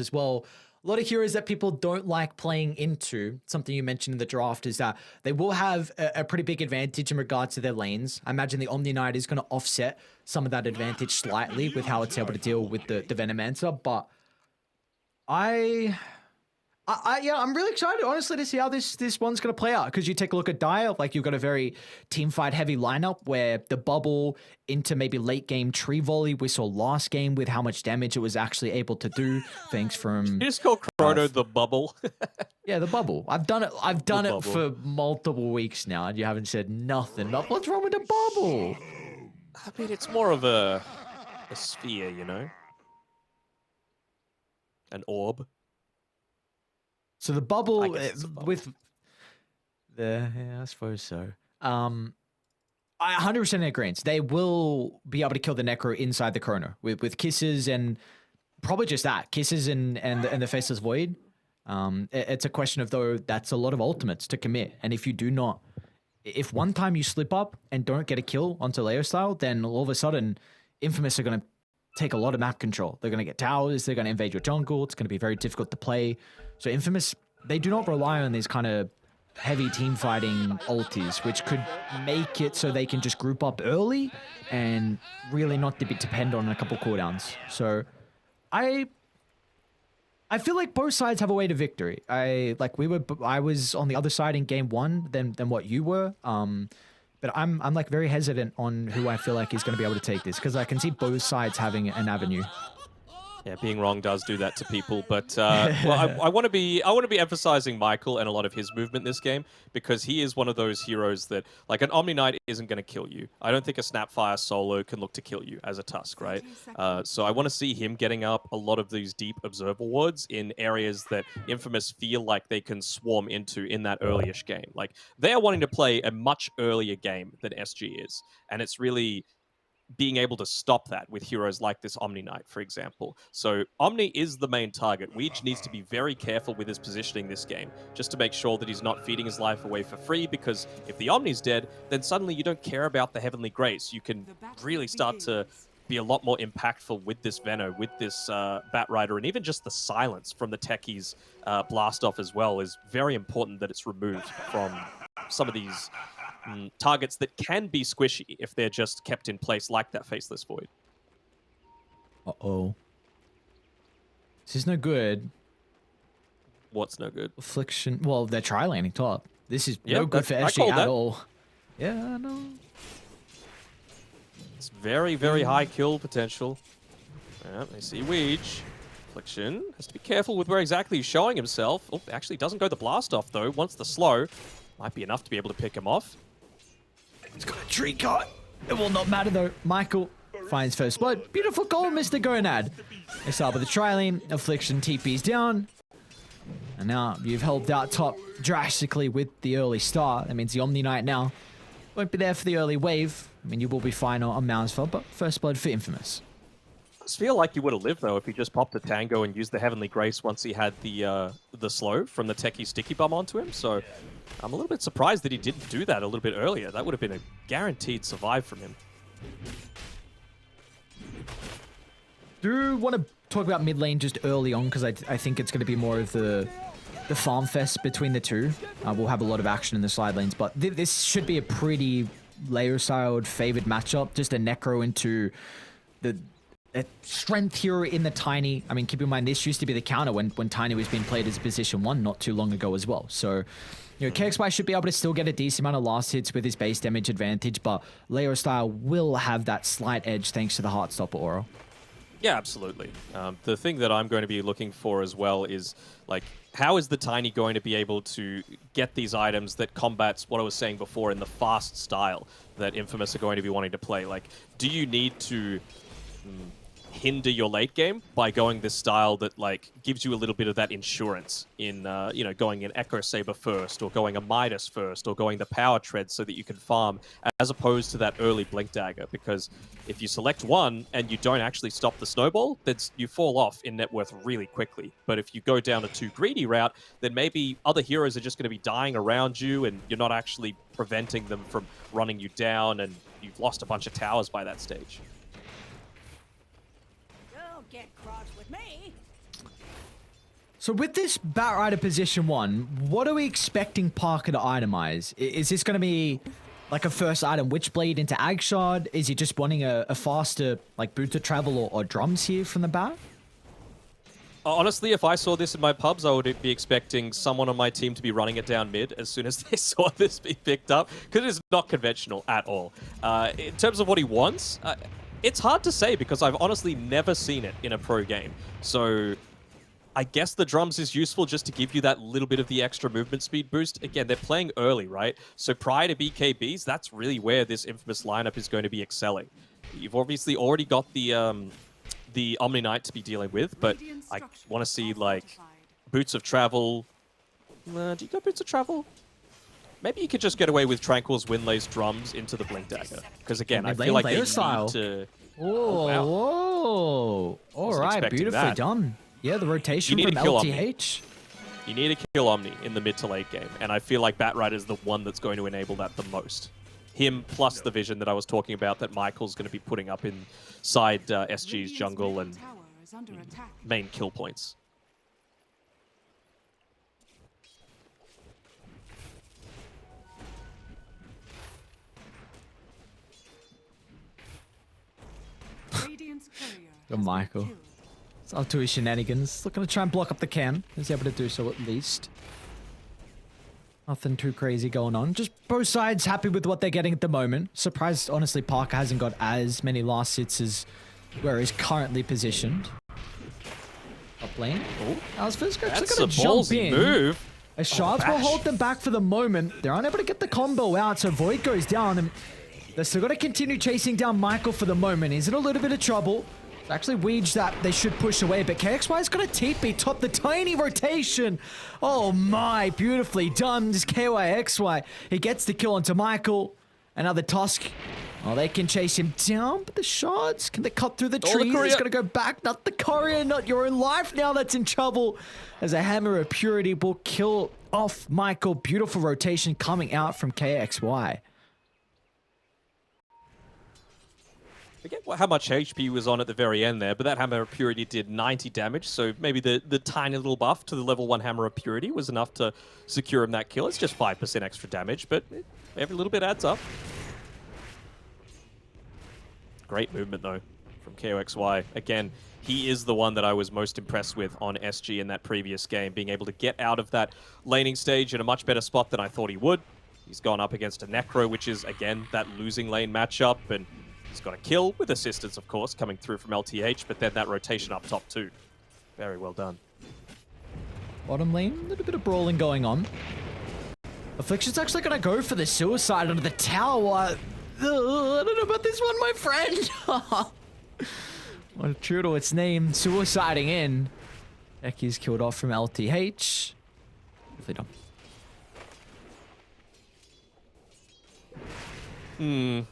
as well. A lot of heroes that people don't like playing into, something you mentioned in the draft, is that they will have a pretty big advantage in regards to their lanes. I imagine the Omni Knight is going to offset some of that advantage slightly with how it's able to deal with the Venomancer, but yeah, I'm really excited, honestly, to see how this one's going to play out, because you take a look at Dire, like you've got a very team fight heavy lineup where the bubble into maybe late game tree volley, we saw last game with how much damage it was actually able to do, thanks from... You just call Chrono the bubble. Yeah, the bubble. I've done it for multiple weeks now, and you haven't said nothing. What's wrong with the bubble? I mean, it's more of a sphere, you know? An orb. So the bubble with the I suppose so. I 100% agree. They will be able to kill the Necro inside the Chrono with kisses and probably just that kisses and the Faceless Void. It's a question of, though, that's a lot of ultimates to commit, and if you do not, if one time you slip up and don't get a kill onto Leo style, then all of a sudden Infamous are going to take a lot of map control. They're going to get towers, they're going to invade your jungle, it's going to be very difficult to play. So Infamous, they do not rely on these kind of heavy team fighting ultis, which could make it so they can just group up early and really not depend on a couple cooldowns. So I feel like both sides have a way to victory. I was on the other side in game one than what you were. But I'm like very hesitant on who I feel like is going to be able to take this, because I can see both sides having an avenue. Yeah, being wrong does do that to people, but well, I want to be emphasizing Michael and a lot of his movement this game, because he is one of those heroes that, like, an Omni Knight isn't going to kill you. I don't think a Snapfire solo can look to kill you as a Tusk, right? So I want to see him getting up a lot of these deep observer wards in areas that Infamous feel like they can swarm into in that early-ish game. Like, they are wanting to play a much earlier game than SG is, and it's really being able to stop that with heroes like this Omni Knight, for example. So Omni is the main target. Weege needs to be very careful with his positioning this game, just to make sure that he's not feeding his life away for free, because if the Omni's dead, then suddenly you don't care about the Heavenly Grace. You can really start to be a lot more impactful with this Veno, with this Bat Rider, and even just the silence from the Techies blast off as well is very important, that it's removed from some of these targets that can be squishy if they're just kept in place, like that Faceless Void. Uh-oh. This is no good. What's no good? Affliction. Well, they're tri-laning top. This is no good for SG at all. Yeah, I know. It's very, very high kill potential. Yeah, I see Weege. Affliction has to be careful with where exactly he's showing himself. Oh, actually doesn't go the blast off, though. Once the slow, might be enough to be able to pick him off. He's got a tree cut. It will not matter, though. Michael finds first blood. Beautiful goal, Mr. Gonad. They start with the tri-lane. Affliction TP's down. And now you've helped out top drastically with the early start. That means the Omni Knight now won't be there for the early wave. I mean, you will be fine on Moundsfell, but first blood for Infamous. I just feel like he would have lived, though, if he just popped a Tango and used the Heavenly Grace once he had the slow from the Techie Sticky Bum onto him. So I'm a little bit surprised that he didn't do that a little bit earlier. That would have been a guaranteed survive from him. Do want to talk about mid lane just early on, because I think it's going to be more of the farm fest between the two. We'll have a lot of action in the side lanes, but this should be a pretty layer-styled favored matchup. Just a Necro into the strength hero in the Tiny. I mean, keep in mind, this used to be the counter when Tiny was being played as a position 1 not too long ago as well. So, you know, KXY should be able to still get a decent amount of last hits with his base damage advantage, but Leo style will have that slight edge thanks to the Heartstopper aura. Yeah, absolutely. The thing that I'm going to be looking for as well is, like, how is the Tiny going to be able to get these items that combats what I was saying before in the fast style that Infamous are going to be wanting to play? Like, do you need to hinder your late game by going this style that, like, gives you a little bit of that insurance in, you know, going an Echo Saber first, or going a Midas first, or going the Power Tread so that you can farm, as opposed to that early Blink Dagger? Because if you select one and you don't actually stop the snowball, then you fall off in net worth really quickly. But if you go down a too greedy route, then maybe other heroes are just going to be dying around you, and you're not actually preventing them from running you down, and you've lost a bunch of towers by that stage. Get cross with me. So with this Batrider position 1, what are we expecting Parker to itemize? Is this going to be like a first item Witchblade into Agshard? Is he just wanting a faster like boot to travel or drums here from the bat? Honestly, if I saw this in my pubs, I would be expecting someone on my team to be running it down mid as soon as they saw this be picked up, because it is not conventional at all. In terms of what he wants, it's hard to say because I've honestly never seen it in a pro game. So I guess the drums is useful just to give you that little bit of the extra movement speed boost. Again, they're playing early, right? So prior to BKBs, that's really where this Infamous lineup is going to be excelling. You've obviously already got the Omni Knight to be dealing with, but I want to see like Boots of Travel. Do you got Boots of Travel? Maybe you could just get away with Tranquil's Windlace drums into the Blink Dagger, because again, I feel like they need to. Oh, wow. Whoa! All right, beautifully done. Yeah, the rotation from LTH. You need to kill Omni in the mid to late game, and I feel like Batrider is the one that's going to enable that the most. Him plus the vision that I was talking about that Michael's going to be putting up inside SG's jungle and main kill points. Go Michael. It's up to his shenanigans. Looking to try and block up the can. He's able to do so at least. Nothing too crazy going on. Just both sides happy with what they're getting at the moment. Surprised, honestly, Parker hasn't got as many last hits as where he's currently positioned. Up lane. Oh, Alsford's actually going to jump in. Move. As Shards will hold them back for the moment. They're unable to get the combo out, so Void goes down. And they're still going to continue chasing down Michael for the moment. He's in a little bit of trouble. It's actually Weege that they should push away, but KXY's got a TP top the tiny rotation. Oh my, beautifully done. Just KYXY. He gets the kill onto Michael. Another Tusk. Oh, they can chase him down, but the Shards, can they cut through the trees? It's going to go back. Not the courier, not your own life now that's in trouble. As a Hammer of Purity will kill off Michael. Beautiful rotation coming out from KXY. I forget how much HP was on at the very end there, but that Hammer of Purity did 90 damage, so maybe the tiny little buff to the level 1 Hammer of Purity was enough to secure him that kill. It's just 5% extra damage, but every little bit adds up. Great movement, though, from KOXY. Again, he is the one that I was most impressed with on SG in that previous game, being able to get out of that laning stage in a much better spot than I thought he would. He's gone up against a Necro, which is, again, that losing lane matchup, and he's got a kill, with assistance, of course, coming through from LTH, but then that rotation up top, too. Very well done. Bottom lane, a little bit of brawling going on. Affliction's actually going to go for the suicide under the tower. I don't know about this one, my friend. Well, true to its name, suiciding in. Ecky's killed off from LTH. Hopefully done.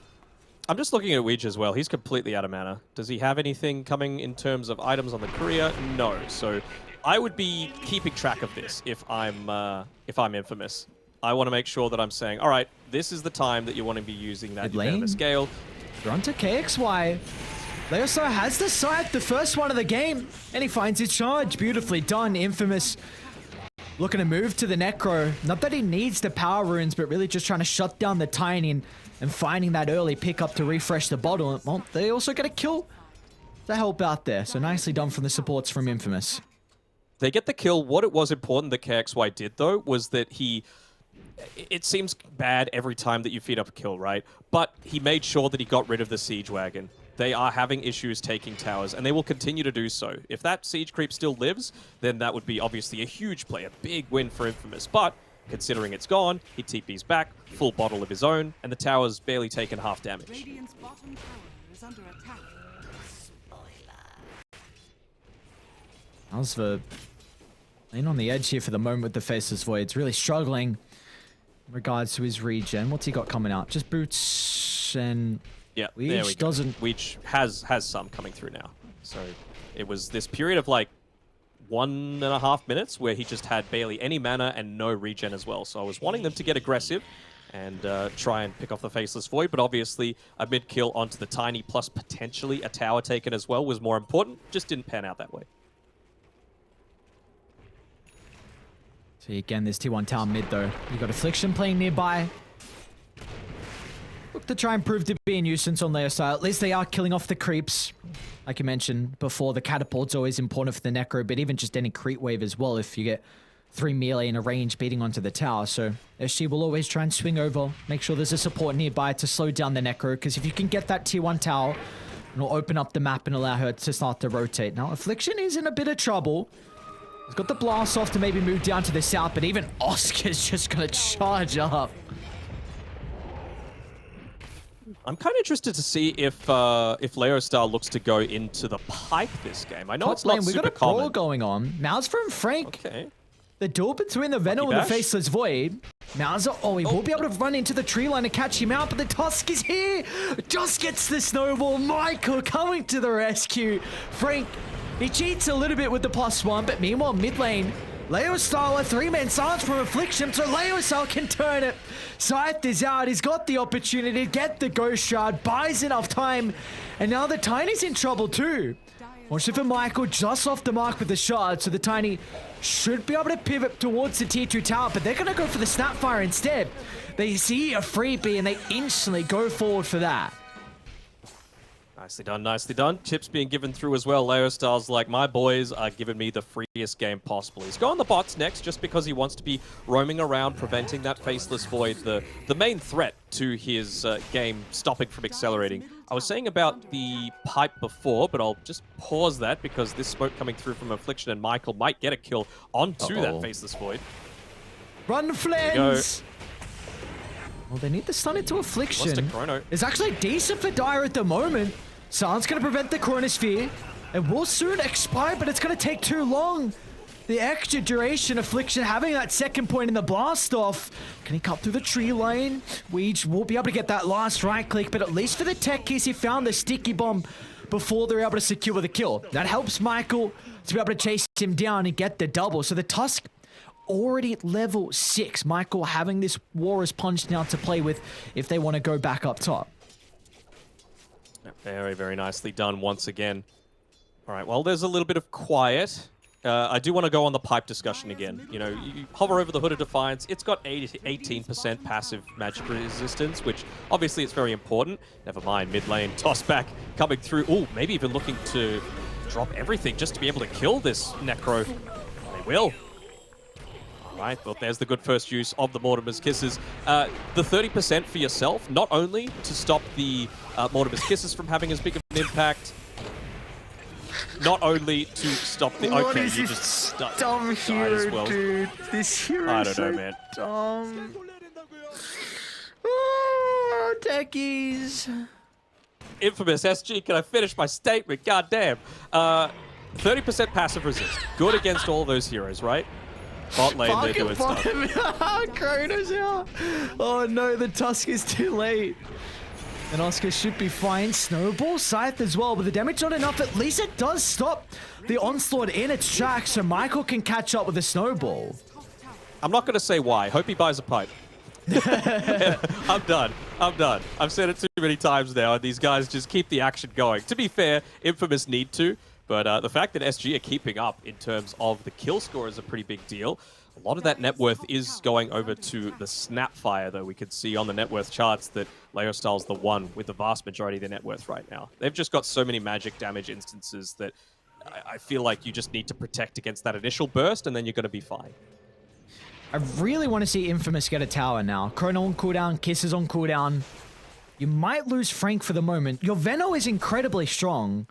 I'm just looking at Weege as well. He's completely out of mana. Does he have anything coming in terms of items on the courier? No. So I would be keeping track of this if I'm Infamous. I want to make sure that I'm saying, all right, this is the time that you want to be using that Unanimous Scale. Run to KXY. Leoso has the scythe, the first one of the game, and he finds his charge. Beautifully done. Infamous looking to move to the Necro. Not that he needs the power runes, but really just trying to shut down the Tiny and finding that early pickup to refresh the bottle. Well, they also get a kill to help out there. So nicely done from the supports from Infamous. They get the kill. What it was important that KXY did, though, was that it seems bad every time that you feed up a kill, right? But he made sure that he got rid of the Siege Wagon. They are having issues taking towers, and they will continue to do so. If that Siege Creep still lives, then that would be obviously a huge play, a big win for Infamous. But considering it's gone, he TP's back, full bottle of his own, and the tower's barely taken half damage. Radiant's bottom tower is under attack. Alsva laying on the edge here for the moment with the Faceless Voids. Really struggling in regards to his regen. What's he got coming out? Just boots and... Yeah, Weege there we go. doesn't... Weege has some coming through now. So it was this period of like 1.5 minutes where he just had barely any mana and no regen as well. So I was wanting them to get aggressive and try and pick off the Faceless Void, but obviously a mid-kill onto the Tiny plus potentially a tower taken as well was more important. Just didn't pan out that way. So again, there's T1 tower mid though. You got Affliction playing nearby. Look to try and prove to be a nuisance on their side. At least they are killing off the creeps. Like you mentioned before, the catapult's always important for the Necro, but even just any creep wave as well if you get 3 melee in a range beating onto the tower. So SG will always try and swing over, make sure there's a support nearby to slow down the Necro, because if you can get that T1 tower, it'll open up the map and allow her to start to rotate. Now, Affliction is in a bit of trouble. He's got the blast off to maybe move down to the south, but even Oscar's just gonna charge up. I'm kind of interested to see if Leo Star looks to go into the pipe this game. I know it's not we super got a brawl common. going on. Mouse from Frank. Okay. The duel between the Venom and the Faceless Void. Mauser, he will be able to run into the tree line and catch him out, but the Tusk is here. Just gets the snowball. Michael coming to the rescue. Frank, he cheats a little bit with the +1, but meanwhile, mid lane, Leo Star, a 3-man silence from Affliction, so Leo Star can turn it. Scythe is out, he's got the opportunity to get the Ghost Shard, buys enough time, and now the Tiny's in trouble too. Fortunately for Michael, just off the mark with the shard, so the Tiny should be able to pivot towards the tier 2 tower, but they're going to go for the Snapfire instead. They see a freebie and they instantly go forward for that. Nicely done, nicely done. Chips being given through as well. Leo Star's like, my boys are giving me the freest game possible. He's going the bots next just because he wants to be roaming around, preventing that Faceless Void, the main threat to his game stopping from accelerating. I was saying about the pipe before, but I'll just pause that because this smoke coming through from Affliction and Michael might get a kill onto that Faceless Void. Run, Flens! Well, they need to stun into Affliction. It's actually decent for Dire at the moment. Silence going to prevent the Chronosphere. It will soon expire, but it's going to take too long. The extra duration, Affliction having that second point in the blast off. Can he cut through the tree lane? Weege will be able to get that last right click, but at least for the tech keys, he found the sticky bomb before they're able to secure the kill. That helps Michael to be able to chase him down and get the double. So the Tusk already at level 6. Michael having this Warrior's Punch now to play with if they want to go back up top. Very, very nicely done once again. All right, well, there's a little bit of quiet. I do want to go on the pipe discussion again. You know, you hover over the Hood of Defiance. It's got 18% passive magic resistance, which obviously it's very important. Never mind, mid lane, toss back, coming through. Ooh, maybe even looking to drop everything just to be able to kill this Necro. They will. All right, well, there's the good first use of the Mortimer's Kisses. The 30% for yourself, not only to stop the Mortimer's Kisses from having as big of an impact, not only to stop the... What okay, is you this just dumb hero, well. dude? This hero I is don't know, so man. dumb. Oh, techies. Infamous SG, can I finish my statement? God damn. 30% passive resist. Good against all those heroes, right? Bot lane, they're doing stuff. Chrono's out. Oh no, the Tusk is too late. And Oscar should be fine. Snowball, Scythe as well, but the damage not enough. At least it does stop the onslaught in its tracks, so Michael can catch up with the Snowball. I'm not going to say why. Hope he buys a pipe. I'm done. I'm done. I've said it too many times now, and these guys just keep the action going. To be fair, Infamous need to, but the fact that SG are keeping up in terms of the kill score is a pretty big deal. A lot of that net worth is going over to the Snapfire, though. We could see on the net worth charts that Leo Style's the one with the vast majority of their net worth right now. They've just got so many magic damage instances that I feel like you just need to protect against that initial burst, and then you're going to be fine. I really want to see Infamous get a tower now. Chrono on cooldown, Kisses on cooldown. You might lose Frank for the moment. Your Veno is incredibly strong.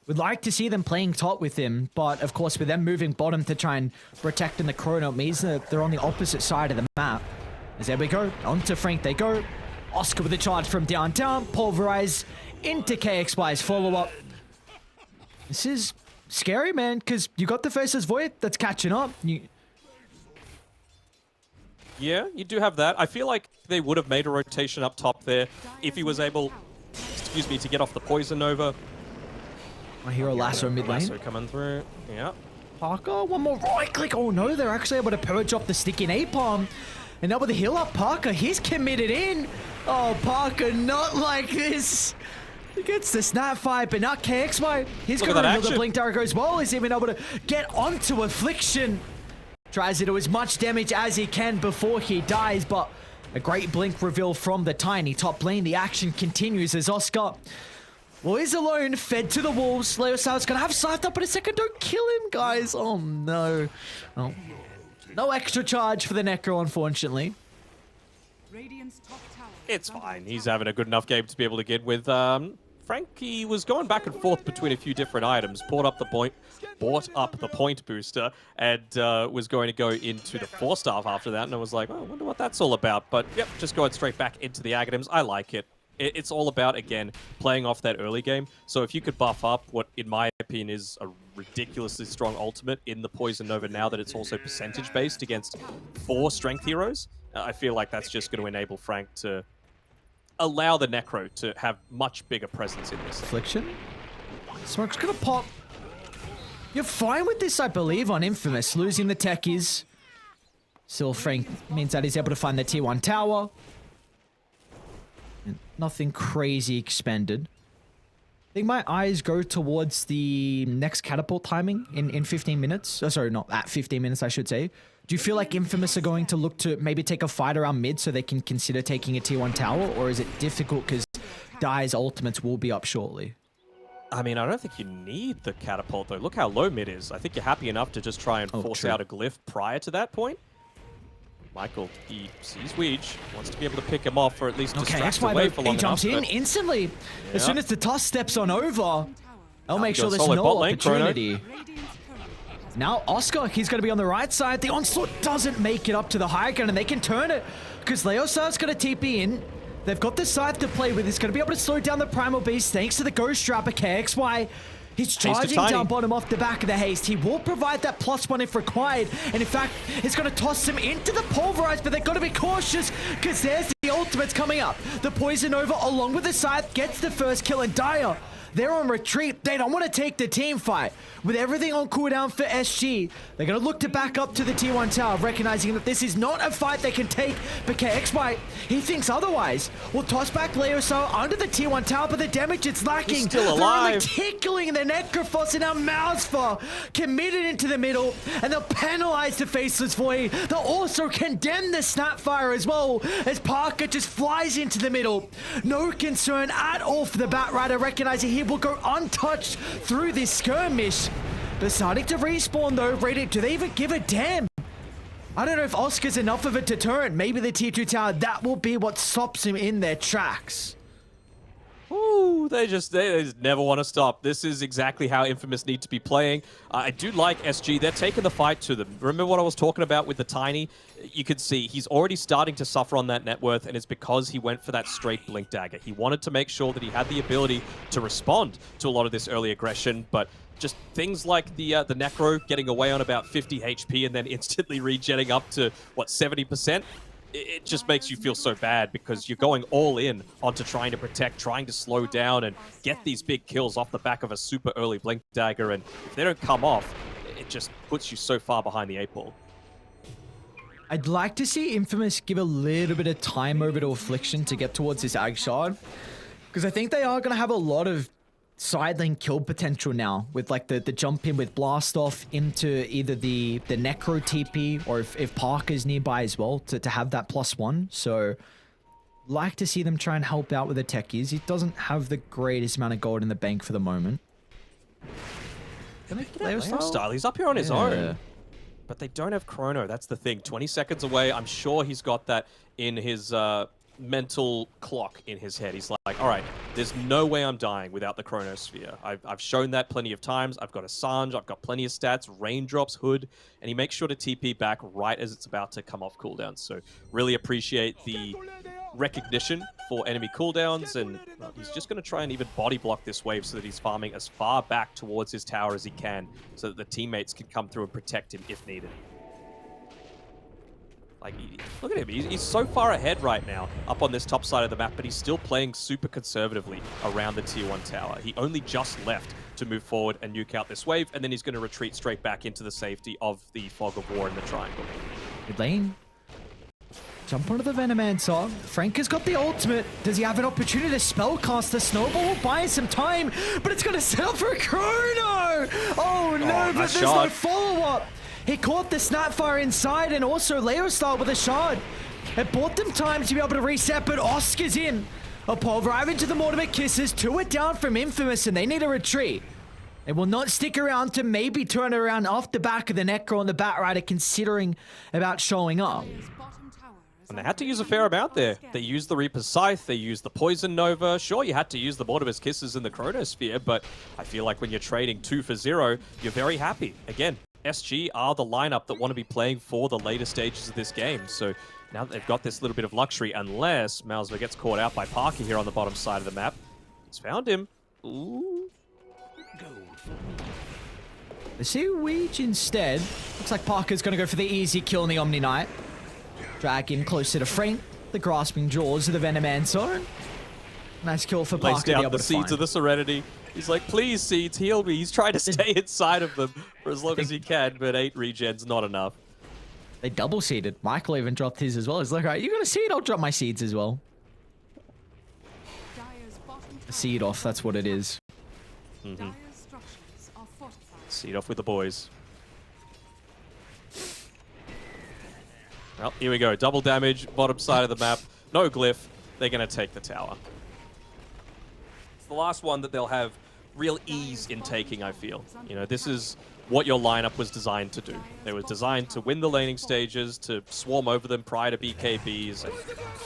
Would like to see them playing top with him, but of course with them moving bottom to try and protect in the Chrono, it means that they're on the opposite side of the map. As there we go, onto Frank they go. Oscar with a charge from downtown, pulverize into KXY's follow-up. This is scary, man, because you got the Faceless Void that's catching up. Yeah, you do have that. I feel like they would have made a rotation up top there if he was able, excuse me, to get off the Poison Nova. My hero lasso mid lane. Lasso coming through. Yeah. Parker, one more right click. Oh no, they're actually able to purge off the sticky napalm. And now with the heal up, Parker, he's committed in. Oh, Parker, not like this. He gets the Snapfire, but not KXY. He's going to the Blink Dagger as well. He's even able to get onto Affliction. Tries to do as much damage as he can before he dies, but a great blink reveal from the Tiny. Top lane, the action continues as Oscar, well, he's alone, fed to the wolves. Leosaur's gonna have Scythe up in a second. Don't kill him, guys. Oh, no. Oh. No extra charge for the Necro, unfortunately. Radiant's top tower It's is under fine. He's attack. having a good enough game to be able to get with Frankie was going back and forth between a few different items. Bought up the point booster, and was going to go into the 4-star after that. And I was like, oh, I wonder what that's all about. But yep, just going straight back into the Aghanims. I like it. It's all about, again, playing off that early game. So if you could buff up what, in my opinion, is a ridiculously strong ultimate in the Poison Nova now that it's also percentage-based against 4 strength heroes, I feel like that's just going to enable Frank to allow the Necro to have much bigger presence in this. Affliction. Smoke's gonna pop. You're fine with this, I believe, on Infamous. Losing the techies. Still, Frank means that he's able to find the tier 1 tower. And nothing crazy expended. I think my eyes go towards the next catapult timing in 15 minutes. Oh, sorry, not at 15 minutes, I should say. Do you feel like Infamous are going to look to maybe take a fight around mid so they can consider taking a tier 1 tower? Or is it difficult because Dai's ultimates will be up shortly? I mean, I don't think you need the catapult, though. Look how low mid is. I think you're happy enough to just try and force true. out a glyph prior to that point. Michael, he sees Weege, wants to be able to pick him off or at least distract away for long he jumps enough. in instantly. As soon as the toss steps on over, I'll make sure there's solid no bot lane, Chrono. opportunity. Radiant's turret has Now Oscar, he's going to be on the right side. The onslaught doesn't make it up to the high ground, and they can turn it because Leosar's going to TP in. They've got the scythe to play with. He's going to be able to slow down the primal beast thanks to the ghost trapper KXY. He's charging down bottom off the back of the haste. He will provide that +1 if required. And in fact, it's going to toss him into the pulverize, but they've got to be cautious because there's the ultimates coming up. The Poison Nova along with the scythe gets the first kill, and Dire, they're on retreat. They don't want to take the team fight. With everything on cooldown for SG, they're going to look to back up to the tier 1 tower, recognizing that this is not a fight they can take. But KXY, he thinks otherwise. We'll toss back Leoso under the tier 1 tower, but the damage it's lacking. He's still They're only alive. tickling the Necrophos, and now Mousefar committed into the middle, and they'll penalize the Faceless Void. They'll also condemn the Snapfire as well, as Parker just flies into the middle. No concern at all for the Batrider, recognizing he will go untouched through this skirmish. They're starting to respawn though. Do they even give a damn? I don't know if Oscar's enough of a deterrent. Maybe the tier 2 tower, that will be what stops him in their tracks. Ooh, they just never want to stop. This is exactly how Infamous need to be playing. I do like SG. They're taking the fight to them. Remember what I was talking about with the Tiny? You could see he's already starting to suffer on that net worth, and it's because he went for that straight blink dagger. He wanted to make sure that he had the ability to respond to a lot of this early aggression, but just things like the Necro getting away on about 50 HP and then instantly regenning up to, what, 70%? It just makes you feel so bad because you're going all in onto trying to protect, trying to slow down and get these big kills off the back of a super early blink dagger, and if they don't come off, it just puts you so far behind the 8 ball. I'd like to see Infamous give a little bit of time over to Affliction to get towards this Ag Shard, because I think they are going to have a lot of side lane kill potential now with like the jump in with blast off into either the Necro TP or if Parker's nearby as well to have that +1. So like to see them try and help out with the techies. He doesn't have the greatest amount of gold in the bank for the moment. Style, he's up here on his own. But they don't have Chrono. That's the thing. 20 seconds away. I'm sure he's got that in his mental clock in his head. He's like, all right, there's no way I'm dying without the Chronosphere. I've shown that plenty of times. I've got a Sange. I've got plenty of stats, raindrops, hood, and he makes sure to TP back right as it's about to come off cooldown. So really appreciate the recognition for enemy cooldowns, and well, he's just going to try and even body block this wave so that he's farming as far back towards his tower as he can so that the teammates can come through and protect him if needed. Like, look at him. He's so far ahead right now up on this top side of the map, but he's still playing super conservatively around the tier 1 tower. He only just left to move forward and nuke out this wave, and then he's going to retreat straight back into the safety of the Fog of War in the triangle. Mid lane. Jump onto the Venomancer. Frank has got the ultimate. Does he have an opportunity to spellcast the Snowball? Will buy some time, but it's going to set up for a Chrono! Oh no, but nice there's shot. no follow-up. He caught the Snapfire inside and also Leo style with a shard. It bought them time to be able to reset, but Oscar's in. A pulverize into the Mortimer Kisses, 2 are down from Infamous, and they need a retreat. They will not stick around to maybe turn it around off the back of the Necro and the Batrider, considering about showing up. And they had to use a fair amount there. They used the Reaper's Scythe, they used the Poison Nova. Sure, you had to use the Mortimer's Kisses in the Chronosphere, but I feel like when you're trading 2 for 0, you're very happy. Again, SG are the lineup that want to be playing for the later stages of this game. So now that they've got this little bit of luxury, unless Malzver gets caught out by Parker here on the bottom side of the map. He's found him. Ooh. The Siege instead. Looks like Parker's going to go for the easy kill in the Omni Knight. Drag him closer to Frank. The grasping jaws of the Venomancer. Nice kill for Parker. Lays down the Seeds of the Serenity. He's like, please, Seeds, heal me. He's trying to stay inside of them for as long as he can, but 8 regen's not enough. They double seeded. Michael even dropped his as well. He's like, all right, you got a seed? I'll drop my seeds as well. A seed off, that's what it is. Mm-hmm. Seed off with the boys. Well, here we go. Double damage, bottom side of the map. No glyph. They're going to take the tower. It's the last one that they'll have real ease in taking, I feel. You know, this is what your lineup was designed to do. They were designed to win the laning stages, to swarm over them prior to BKBs, and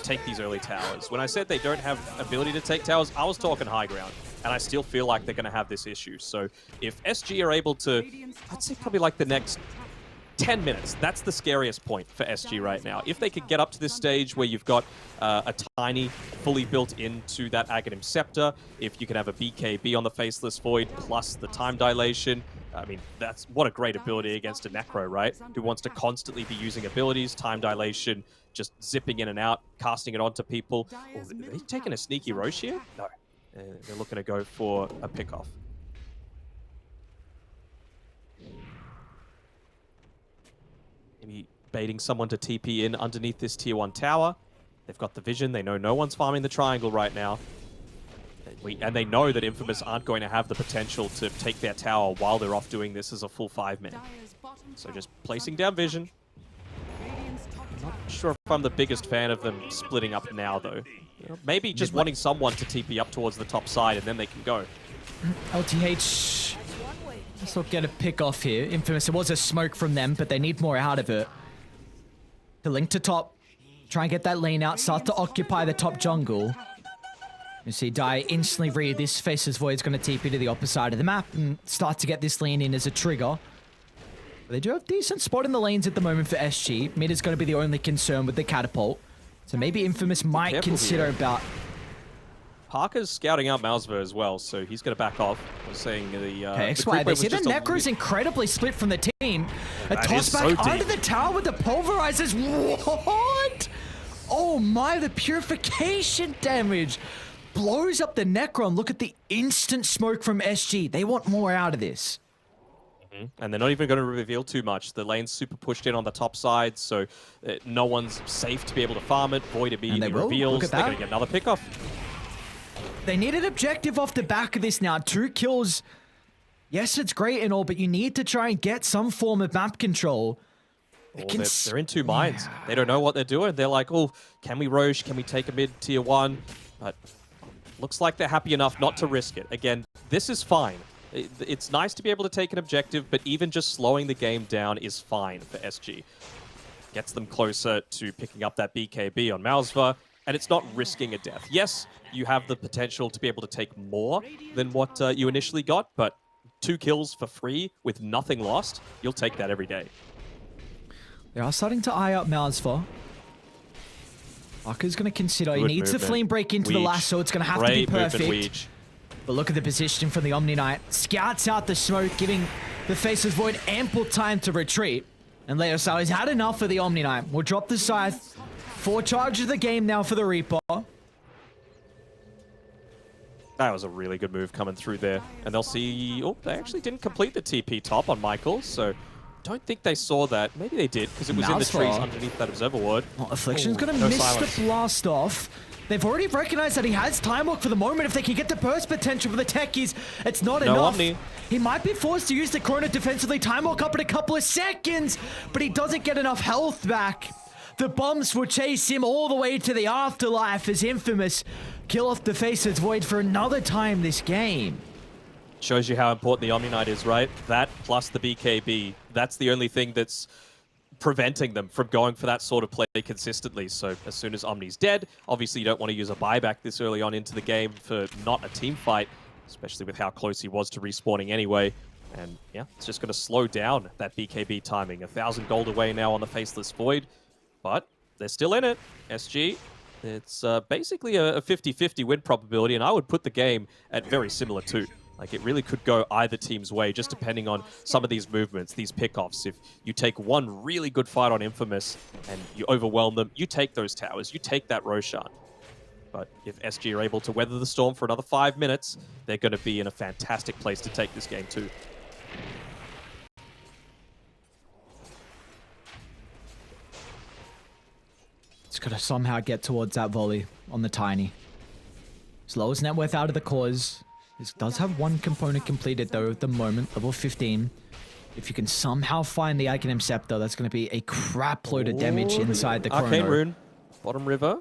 take these early towers. When I said they don't have ability to take towers, I was talking high ground. And I still feel like they're going to have this issue. So if SG are able to, I'd say probably like the next 10 minutes, that's the scariest point for SG right now. If they could get up to this stage where you've got a tiny, fully built into that Aghanim Scepter, if you can have a BKB on the Faceless Void plus the time dilation, I mean, that's what a great ability against a Necro, right? Who wants to constantly be using abilities, time dilation, just zipping in and out, casting it onto people. Oh, are they taking a sneaky Roche here? No. They're looking to go for a pickoff. Maybe baiting someone to TP in underneath this tier 1 tower. They've got the vision. They know no one's farming the triangle right now. And they know that Infamous aren't going to have the potential to take their tower while they're off doing this as a full 5-man. So just placing down vision. I'm not sure if I'm the biggest fan of them splitting up now, though. You know, maybe just wanting someone to TP up towards the top side and then they can go. LTH. Let's not get a pick off here. Infamous, it was a smoke from them, but they need more out of it. To link to top. Try and get that lane out. Start to occupy the top jungle. You see Dai instantly read this Faceless Void's going to TP to the opposite side of the map and start to get this lane in as a trigger. They do have decent spot in the lanes at the moment for SG. Mid is going to be the only concern with the catapult. So maybe Infamous might consider about... Parker's scouting out Malzver as well, so he's going to back off. I was saying the XY, they see the Necro's incredibly split from the team. A toss back under the tower with the pulverizers. What? Oh my, the purification damage blows up the Necro, and look at the instant smoke from SG. They want more out of this. And they're not even going to reveal too much. The lane's super pushed in on the top side, so no one's safe to be able to farm it. Void immediately reveals. They're going to get another pickoff. They need an objective off the back of this now. 2 kills. Yes, it's great and all, but you need to try and get some form of map control. They're in 2 minds. They don't know what they're doing. They're like, oh, can we Roche? Can we take a mid tier 1? But looks like they're happy enough not to risk it. Again, this is fine. It's nice to be able to take an objective, but even just slowing the game down is fine for SG. Gets them closer to picking up that BKB on Malzver, and it's not risking a death. Yes, you have the potential to be able to take more than what you initially got, but 2 kills for free with nothing lost, you'll take that every day. They are starting to eye up Malzver. Parker's going to consider. He needs the flame break into the lasso. It's going to have to be perfect. But look at the position from the Omni Knight. Scouts out the smoke, giving the Faceless Void ample time to retreat. And Leo Sal has had enough for the Omni Knight. We'll drop the scythe. 4 charges of the game now for the Reaper. That was a really good move coming through there. And they'll see... Oh, they actually didn't complete the TP top on Michael, so... Don't think they saw that. Maybe they did, because it was in the trees underneath that Observer Ward. Affliction's going to miss the blast off. They've already recognized that he has time lock for the moment. If they can get the burst potential for the techies, it's not No enough. Omni. He might be forced to use the Chrono defensively. Time lock up in a couple of seconds, but he doesn't get enough health back. The bombs will chase him all the way to the afterlife as Infamous kill off the Faceless Void for another time this game. Shows you how important the Omni Knight is, right? That plus the BKB. That's the only thing that's preventing them from going for that sort of play consistently. So as soon as Omni's dead, obviously you don't want to use a buyback this early on into the game for not a team fight, especially with how close he was to respawning anyway. And yeah, it's just going to slow down that BKB timing. 1,000 gold away now on the Faceless Void, but they're still in it. SG, it's basically a 50-50 win probability, and I would put the game at very similar too. Like, it really could go either team's way, just depending on some of these movements, these pickoffs. If you take one really good fight on Infamous and you overwhelm them, you take those towers, you take that Roshan. But if SG are able to weather the storm for another 5 minutes, they're going to be in a fantastic place to take this game too. It's got to somehow get towards that volley on the Tiny. Slowest net worth out of the cause. This does have one component completed though at the moment, level 15. If you can somehow find the Iconium Scepter, that's going to be a crap load of damage inside the Chrono. Arcane Rune, bottom river,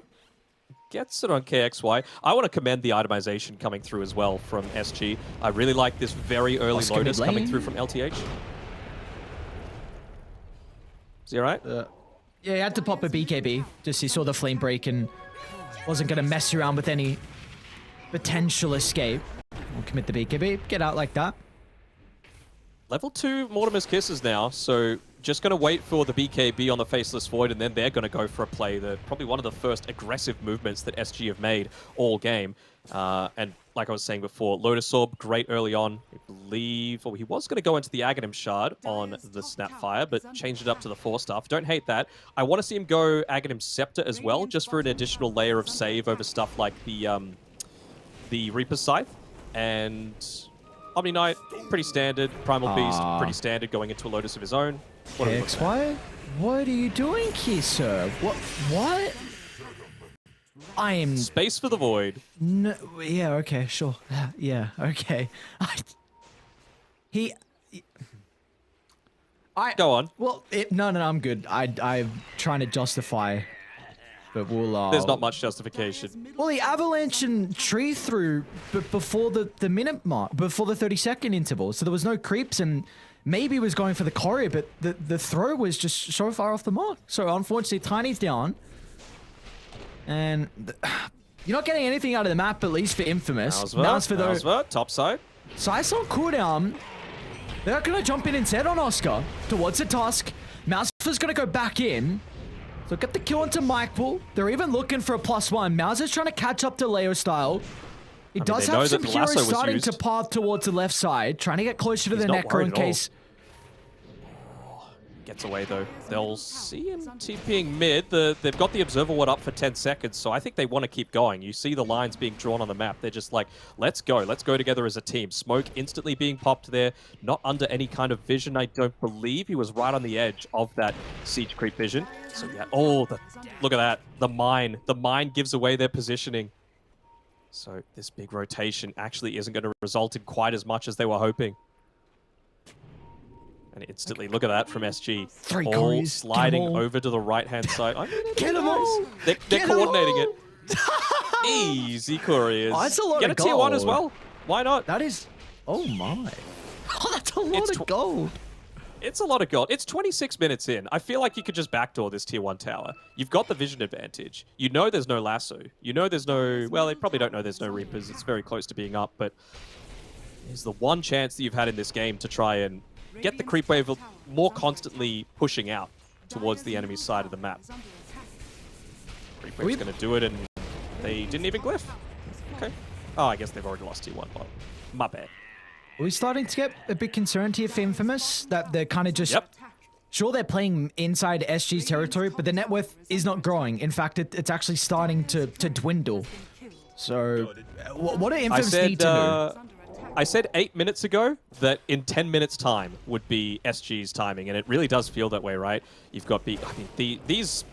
gets it on KXY. I want to commend the itemization coming through as well from SG. I really like this very early Lotus coming through from LTH. Is he alright? Yeah, he had to pop a BKB. Just he saw the flame break and wasn't going to mess around with any potential escape. We'll commit the BKB, get out like that. Level 2 Mortimer's Kisses now, so just going to wait for the BKB on the Faceless Void, and then they're going to go for a play. Probably one of the first aggressive movements that SG have made all game. And like I was saying before, Lotus Orb, great early on. I believe, he was going to go into the Aghanim Shard on the Snapfire, but changed it up to the 4-staff. Don't hate that. I want to see him go Aghanim Scepter as well, just for an additional layer of save over stuff like the Reaper Scythe. And Omni Knight, pretty standard. Primal Beast, pretty standard, going into a Lotus of his own. What are we looking at? What are you doing here, sir? What? I am... Space for the Void. No, yeah, okay, sure. Yeah, okay. Go on. Well, no, I'm good. I'm trying to justify, but we'll... There's not much justification. Well, the avalanche and tree through before the minute mark, before the 30-second interval, so there was no creeps, and maybe was going for the courier, but the throw was just so far off the mark. So unfortunately, Tiny's down, and you're not getting anything out of the map, at least for Infamous. Malsva, top side. Sice on cooldown. They're going to jump in instead on Oscar towards the Tusk. Malsva's going to go back in. So get the kill into Michael. They're even looking for a +1. Mauser's trying to catch up to Leo style. He does have some heroes starting to path towards the left side, trying to get closer to the Necro in case... Gets away though. They'll see him TPing mid. They've got the Observer Ward up for 10 seconds, so I think they want to keep going. You see the lines being drawn on the map. They're just like, let's go together as a team. Smoke instantly being popped there, not under any kind of vision. I don't believe he was right on the edge of that siege creep vision. So yeah, look at that. The mine gives away their positioning. So this big rotation actually isn't going to result in quite as much as they were hoping. And instantly, look at that from SG. All sliding over to the right-hand side. I mean, Get them all! They're coordinating it. Easy couriers. Oh, that's a lot Get of a tier 1 gold. as well. Why not? That is... Oh my. Oh, that's a lot of gold. It's a lot of gold. It's 26 minutes in. I feel like you could just backdoor this tier 1 tower. You've got the vision advantage. You know there's no lasso. You know there's no... Well, they probably don't know there's no Reapers. It's very close to being up, but... It's the one chance that you've had in this game to try and get the creep wave more constantly pushing out towards the enemy side of the map. Creep wave's going to do it, and they didn't even glyph. Okay. Oh, I guess they've already lost tier 1, but my bad. Are we starting to get a bit concerned here for Infamous? That they're kind of just... Yep. Sure, they're playing inside SG's territory, but the net worth is not growing. In fact, it's actually starting to dwindle. So, what do Infamous need to do? I said 8 minutes ago that in 10 minutes' time would be SG's timing, and it really does feel that way, right? You've got these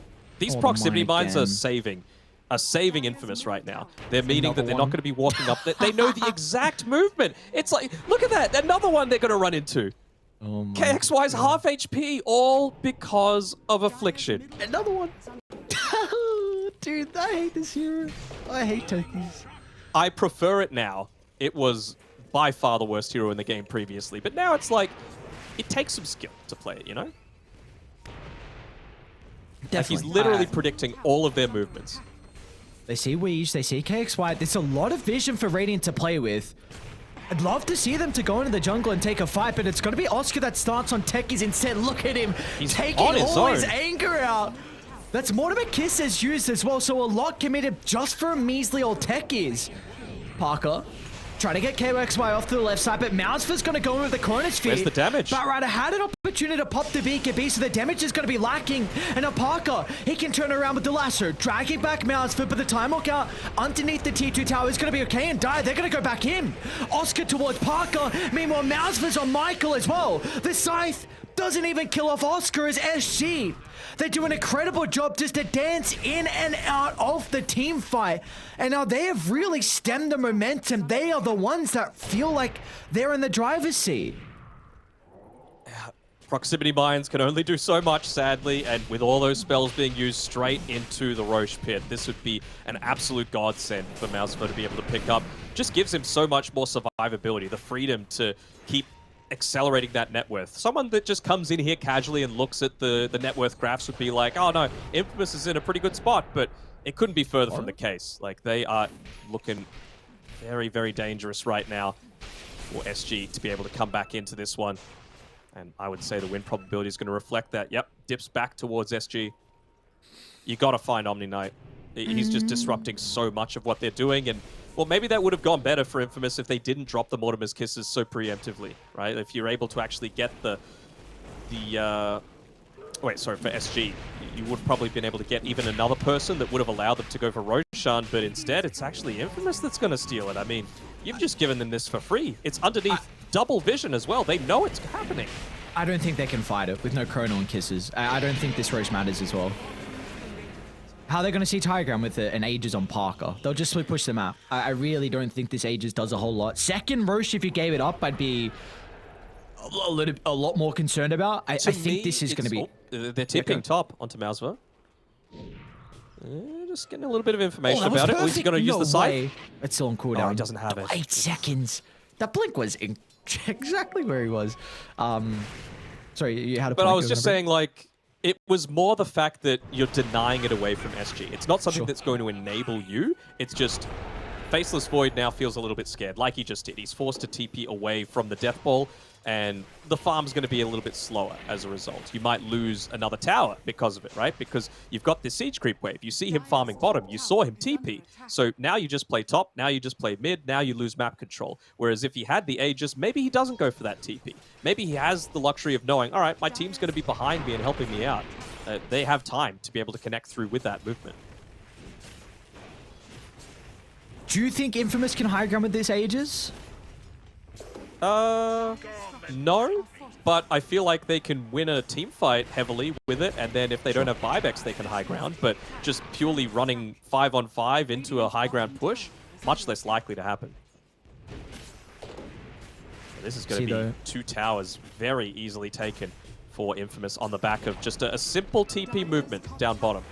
proximity mines are saving are saving Infamous right now. They're meaning that Another they're one. not going to be walking up. They know the exact movement. It's like, look at that. Another one they're going to run into. Oh my KXY's half HP, all because of Affliction. Another one. Dude, I hate this hero. I hate turkeys. I prefer it now. It was by far the worst hero in the game previously, but now it's like, it takes some skill to play it, you know? Like he's literally predicting all of their movements. They see Weege, they see KXY. There's a lot of vision for Radiant to play with. I'd love to see them to go into the jungle and take a fight, but it's going to be Oscar that starts on techies instead. Look at him. He's taking on his all own. his anger out. That's more of a kiss as used as well, so a lot committed just for a measly old techies. Parker trying to get KXY off to the left side, but Mouseford's going to go in with the Chronosphere. Where's the damage? Batrider had an opportunity to pop the BKB, so the damage is going to be lacking. And now Parker, he can turn around with the lasso, dragging back Mouseford, but the time walk out underneath the T2 tower is going to be okay and die. They're going to go back in. Oscar towards Parker. Meanwhile, Mouseford's on Michael as well. The Scythe doesn't even kill off Oscar as SG. They do an incredible job just to dance in and out of the team fight. And now they have really stemmed the momentum. They are the ones that feel like they're in the driver's seat. Proximity mines can only do so much, sadly, and with all those spells being used straight into the Roche pit, this would be an absolute godsend for Mouseford to be able to pick up. Just gives him so much more survivability, the freedom to keep accelerating that net worth. Someone that just comes in here casually and looks at the net worth graphs would be like, oh no, Infamous is in a pretty good spot, but it couldn't be further from the case. Like, they are looking very, very dangerous right now for SG to be able to come back into this one. And I would say the win probability is going to reflect that. Yep, dips back towards SG. You got to find Omni Knight. He's just disrupting so much of what they're doing, and well, maybe that would have gone better for Infamous if they didn't drop the Mortimer's Kisses so preemptively, right? If you're able to actually get for SG, you would have probably been able to get even another person that would have allowed them to go for Roshan, but instead it's actually Infamous that's going to steal it. I mean, you've just given them this for free. It's underneath double vision as well. They know it's happening. I don't think they can fight it with no Chrono and Kisses. I don't think this Roche matters as well. How are they going to see Tygram with an Aegis on Parker? They'll just split push the map. I really don't think this Aegis does a whole lot. Second Roche, if you gave it up, I'd be a lot more concerned about. I think this is going to be... They're tipping top onto Mouseford. Just getting a little bit of information about it. Oh, is he going to use the scythe? It's still on cooldown. Oh, he doesn't have it. 8 seconds. That blink was exactly where he was. Sorry, you had a point. But I was just saying, like, it was more the fact that you're denying it away from SG. It's not something that's going to enable you. It's just Faceless Void now feels a little bit scared, like he just did. He's forced to TP away from the Death Ball, and the farm's going to be a little bit slower as a result. You might lose another tower because of it, right? Because you've got this siege creep wave. You see him farming bottom. You saw him TP. So now you just play top. Now you just play mid. Now you lose map control. Whereas if he had the Aegis, maybe he doesn't go for that TP. Maybe he has the luxury of knowing, all right, my team's going to be behind me and helping me out. They have time to be able to connect through with that movement. Do you think Infamous can high ground with this Aegis? No, but I feel like they can win a team fight heavily with it, and then if they don't have buybacks, they can high ground, but just purely running 5-on-5 into a high ground push, much less likely to happen. This is going to be 2 towers very easily taken for Infamous on the back of just a simple TP movement down bottom.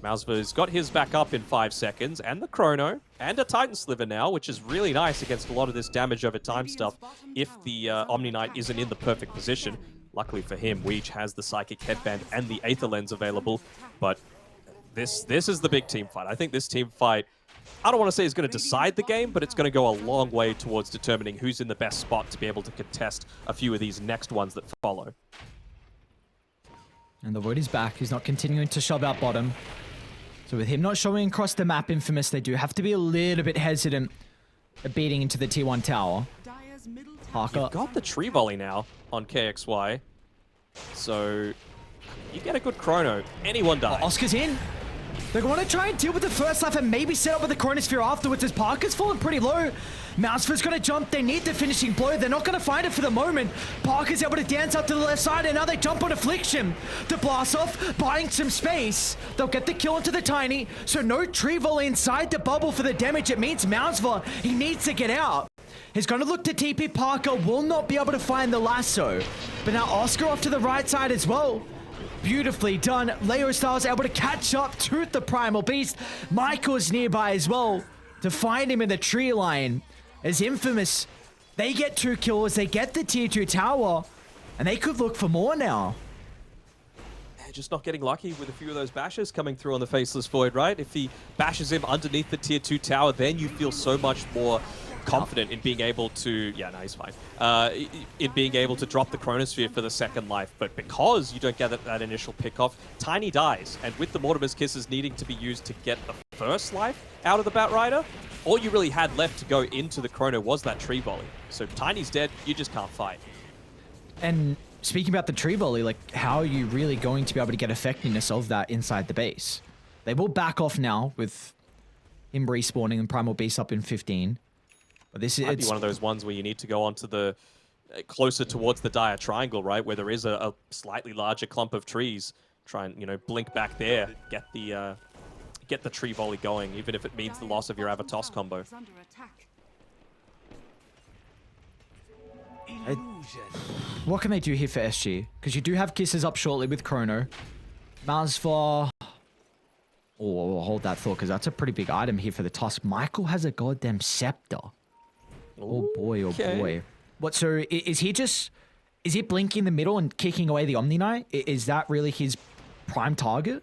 Mouseford's got his back up in 5 seconds, and the Chrono, and a Titan Sliver now, which is really nice against a lot of this damage over time stuff if the Omni Knight isn't in the perfect position. Luckily for him, Weege has the Psychic Headband and the Aether Lens available, but this is the big team fight. I think this team fight, I don't want to say is going to decide the game, but it's going to go a long way towards determining who's in the best spot to be able to contest a few of these next ones that follow. And the Void is back. He's not continuing to shove out bottom. So with him not showing across the map, Infamous, they do have to be a little bit hesitant at beating into the T1 tower. Parker. You've got the tree volley now on KXY, so you get a good Chrono. Anyone dies. Oscar's in. They're going to try and deal with the first life and maybe set up with the Chronosphere afterwards as Parker's fallen pretty low. Mousefor's going to jump. They need the finishing blow. They're not going to find it for the moment. Parker's able to dance up to the left side, and now they jump on Affliction. The blast off, buying some space. They'll get the kill into the Tiny, so no tree volley inside the bubble for the damage. It means Mouseful, he needs to get out. He's going to look to TP. Parker will not be able to find the lasso. But now Oscar off to the right side as well. Beautifully done. Leo Styles able to catch up to the Primal Beast. Michael's nearby as well to find him in the tree line. As Infamous, they get 2 kills. They get the tier 2 tower. And they could look for more now. Just not getting lucky with a few of those bashes coming through on the Faceless Void, right? If he bashes him underneath the tier 2 tower, then you feel so much more confident in being able to, yeah, no, he's fine. In being able to drop the Chronosphere for the second life. But because you don't get that initial pickoff, Tiny dies. And with the Mortimer's Kisses needing to be used to get the first life out of the Batrider, all you really had left to go into the Chrono was that tree volley. So Tiny's dead, you just can't fight. And speaking about the tree volley, like, how are you really going to be able to get effectiveness of that inside the base? They will back off now with him respawning and Primal Beast up in 15. But this Might be one of those ones where you need to go onto the closer towards the dire triangle, right, where there is a slightly larger clump of trees. Try and, you know, blink back there, get the tree volley going, even if it means the loss of your Avatos combo. Is under attack. What can they do here for SG? Because you do have Kisses up shortly with Chrono. Malsvar. Oh, hold that thought, because that's a pretty big item here for the Tusk. Michael has a goddamn scepter. Oh boy, oh boy. What, so is he blinking in the middle and kicking away the Omni Knight? Is that really his prime target?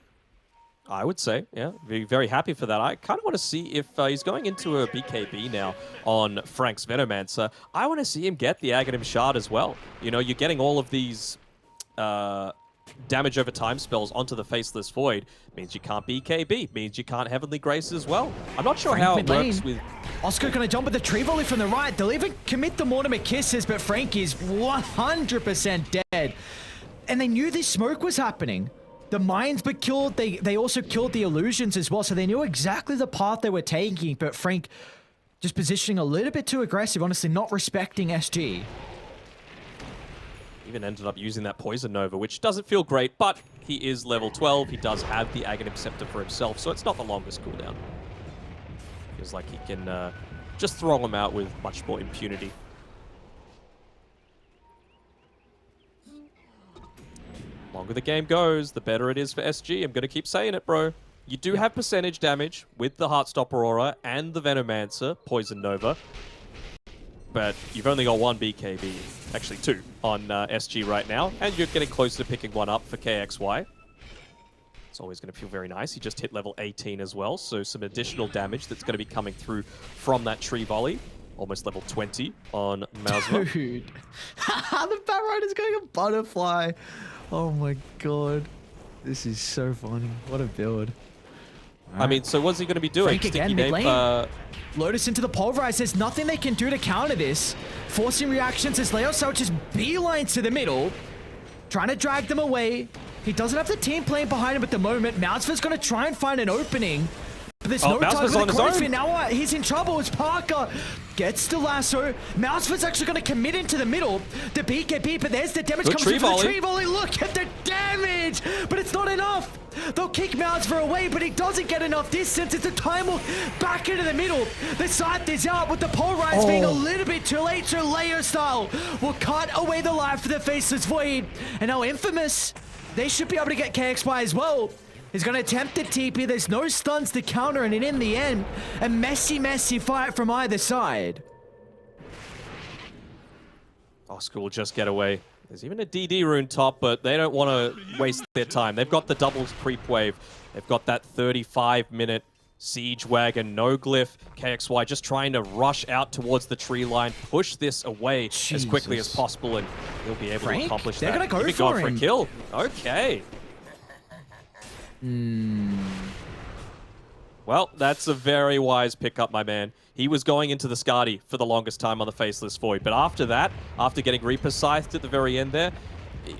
I would say, yeah. Be very happy for that. I kind of want to see if he's going into a BKB now on Frank's Venomancer. I want to see him get the Aghanim Shard as well. You know, you're getting all of these damage over time spells onto the Faceless Void. Means you can't BKB. Means you can't Heavenly Grace as well. I'm not sure how it works with... Oscar going to jump with the tree volley from the right. They'll even commit the Mortimer Kisses, but Frank is 100% dead. And they knew this smoke was happening. The mines were killed. They also killed the illusions as well, so they knew exactly the path they were taking, but Frank just positioning a little bit too aggressive, honestly, not respecting SG. Even ended up using that Poison Nova, which doesn't feel great, but he is level 12. He does have the Aghanim Scepter for himself, so it's not the longest cooldown. Feels like he can just throw him out with much more impunity. Longer the game goes, the better it is for SG. I'm going to keep saying it, bro. You do have percentage damage with the Heartstopper Aura and the Venomancer, Poison Nova. But you've only got 1 BKB, actually 2, on SG right now. And you're getting closer to picking one up for KXY. It's always going to feel very nice. He just hit level 18 as well, so some additional damage that's going to be coming through from that tree volley. Almost level 20 on Mausma. Dude. The Batrider's going a butterfly. Oh my god. This is so funny. What a build. I mean, so what's he going to be doing? Frank again, Sticky Nape, Lotus into the Pulverize. There's nothing they can do to counter this. Forcing reactions as Leo Sal just beelines to the middle. Trying to drag them away. He doesn't have the team playing behind him at the moment. Mousefor's going to try and find an opening. But there's no time for the Chronosphere. Now he's in trouble as Parker gets the lasso. Mousefor's actually going to commit into the middle. The BKB, but there's the damage coming through the tree volley. Look at the damage! But it's not enough. They'll kick Mousefor away, but he doesn't get enough distance. It's a time walk back into the middle. The scythe is out with the Polarize being a little bit too late. So Layer Style will cut away the life for the Faceless Void. And now Infamous, they should be able to get KXY as well. He's going to attempt the TP. There's no stuns to counter, and in the end, a messy fight from either side. Oscar will just get away. There's even a DD rune top, but they don't want to waste their time. They've got the doubles creep wave. They've got that 35-minute siege wagon, no glyph. KXY just trying to rush out towards the tree line, push this away as quickly as possible, and he'll be able to accomplish that. They're going to go for him. For a kill. Okay. Well, that's a very wise pickup, my man. He was going into the Skadi for the longest time on the Faceless Void, but after that, after getting Reaper Scythed at the very end there,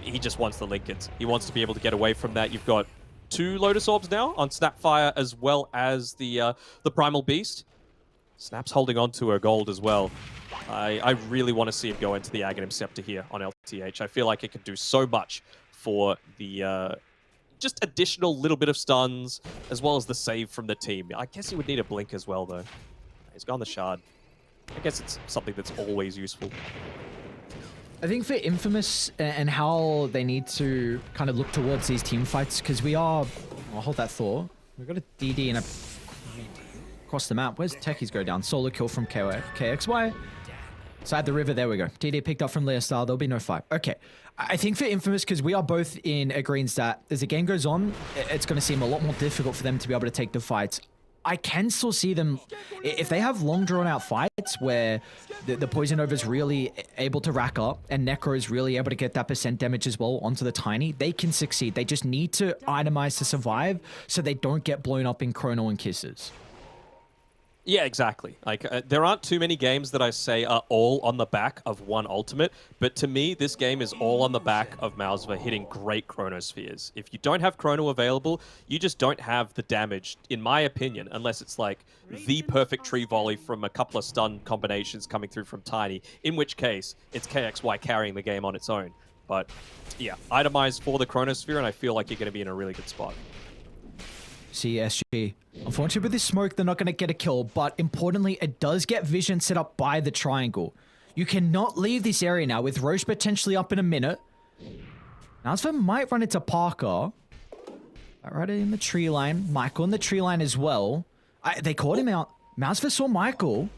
he just wants the Lincolns. He wants to be able to get away from that. You've got 2 Lotus Orbs now on Snapfire as well as the Primal Beast. Snap's holding on to her gold as well. I really want to see him go into the Aghanim Scepter here on LTH. I feel like it could do so much for the just additional little bit of stuns, as well as the save from the team. I guess he would need a blink as well, though. He's gone the shard. I guess it's something that's always useful. I think for Infamous and how they need to kind of look towards these team fights, because we are... I'll hold that thought. We've got a DD and a... Across the map. Where's Techies go down? Solo kill from KXY. Side the river, there we go. DD picked up from Leia Style. There'll be no fight. Okay. I think for Infamous, because we are both in agreement that as the game goes on, it's going to seem a lot more difficult for them to be able to take the fights. I can still see them, if they have long drawn out fights where the Poison Nova is really able to rack up and Necro is really able to get that % damage as well onto the Tiny, they can succeed. They just need to itemize to survive so they don't get blown up in Chrono and Kisses. Yeah, exactly. Like there aren't too many games that I say are all on the back of one ultimate, but to me, this game is all on the back of Malzva hitting great Chronospheres. If you don't have Chrono available, you just don't have the damage, in my opinion, unless it's like the perfect tree volley from a couple of stun combinations coming through from Tiny, in which case it's KXY carrying the game on its own. But yeah, itemize for the Chronosphere, and I feel like you're going to be in a really good spot. CSG. Unfortunately, with this smoke, they're not going to get a kill, but importantly, it does get vision set up by the triangle. You cannot leave this area now with Roche potentially up in a minute. Malzva might run into Parker. Right in the tree line. Michael in the tree line as well. They caught him out. Malzva saw Michael.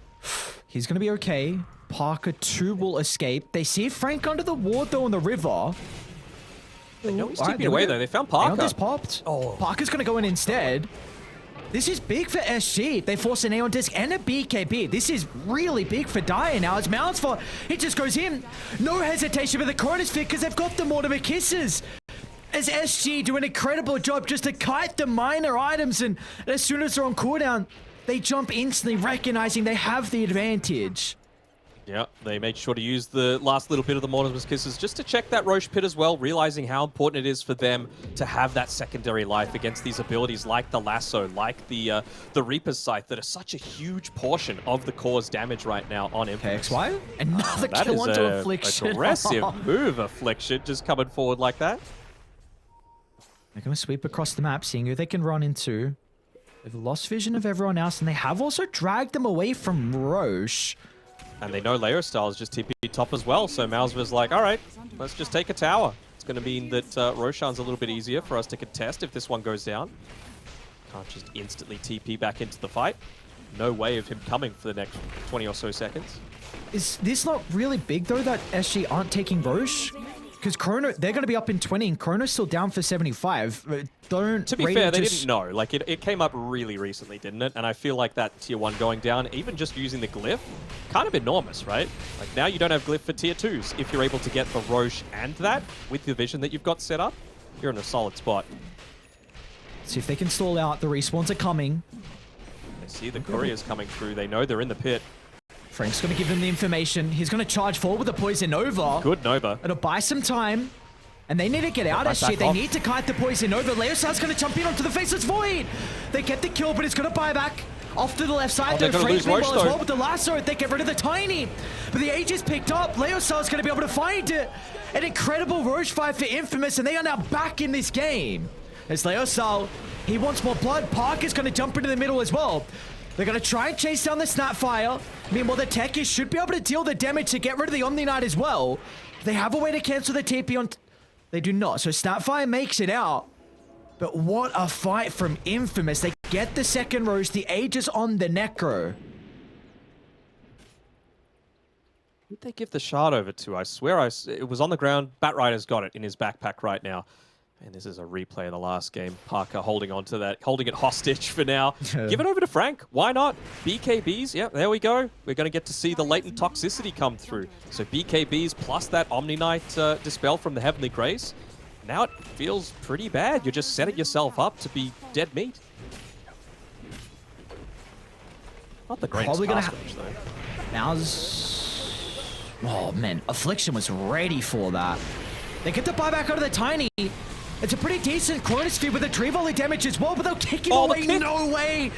He's going to be okay. Parker 2 will escape. They see Frank under the ward, though, in the river. They know he's TP'd away, though. They found Parker. Aeon just popped. Oh. Parker's going to go in instead. This is big for SG. They force an Aeon Disc and a BKB. This is really big for Dyer now. As Malzva, it just goes in. No hesitation with the Chronosphere because they've got the Mortimer Kisses. As SG do an incredible job just to kite the minor items, and as soon as they're on cooldown, they jump instantly, recognizing they have the advantage. Yeah, they made sure to use the last little bit of the Mortimer's Kisses just to check that Roche pit as well, realizing how important it is for them to have that secondary life against these abilities like the Lasso, like the Reaper's Scythe, that are such a huge portion of the core's damage right now on Infamous. KXY? Another kill onto Affliction. Aggressive move, Affliction, just coming forward like that. They're going to sweep across the map, seeing who they can run into. They've lost vision of everyone else, and they have also dragged them away from Roche. And they know Leo Style is just TP top as well, so Malzva's like, all right, let's just take a tower. It's going to mean that Roshan's a little bit easier for us to contest if this one goes down. Can't just instantly TP back into the fight. No way of him coming for the next 20 or so seconds. Is this not really big, though, that SG aren't taking Roche? Because Chrono, they're going to be up in 20, and Chrono's still down for 75. To be fair, they didn't know. Like, it came up really recently, didn't it? And I feel like that tier 1 going down, even just using the glyph, kind of enormous, right? Like, now you don't have glyph for tier 2s. If you're able to get the Roche and that, with the vision that you've got set up, you're in a solid spot. See if they can stall out. The respawns are coming. They see the couriers coming through. They know they're in the pit. Frank's going to give them the information. He's going to charge forward with the Poison Nova. Good Nova. It'll buy some time. And they need to get out of shit. They need to kite the Poison Nova. Leosar's going to jump in onto the Faceless Void. They get the kill, but it's going to buy back. Off to the left side. They're going to lose Roche, as well with the Lasso. They get rid of the Tiny. But the Age is picked up. Leosar's going to be able to find it. An incredible Roche fight for Infamous, and they are now back in this game. As Leosar, he wants more blood. Parker's going to jump into the middle as well. They're going to try and chase down the Snapfire. Meanwhile, the Techies should be able to deal the damage to get rid of the Omni Knight as well. They have a way to cancel the TP on... They do not. So Snapfire makes it out. But what a fight from Infamous. They get the second Roche. The Age is on the Necro. Who'd they give the shard over to? I swear it was on the ground. Batrider's got it in his backpack right now. And this is a replay of the last game. Parker holding on to that, holding it hostage for now. Give it over to Frank. Why not? BKBs. Yeah, there we go. We're going to get to see the latent toxicity come through. So BKBs plus that Omni Knight dispel from the Heavenly Grace. Now it feels pretty bad. You're just setting yourself up to be dead meat. Not the greatest pass range, though. Oh, man. Affliction was ready for that. They get the buyback out of the Tiny. It's a pretty decent chronosphere with a tree volley damage as well, but they'll kick him Oh, the away. kick. No way.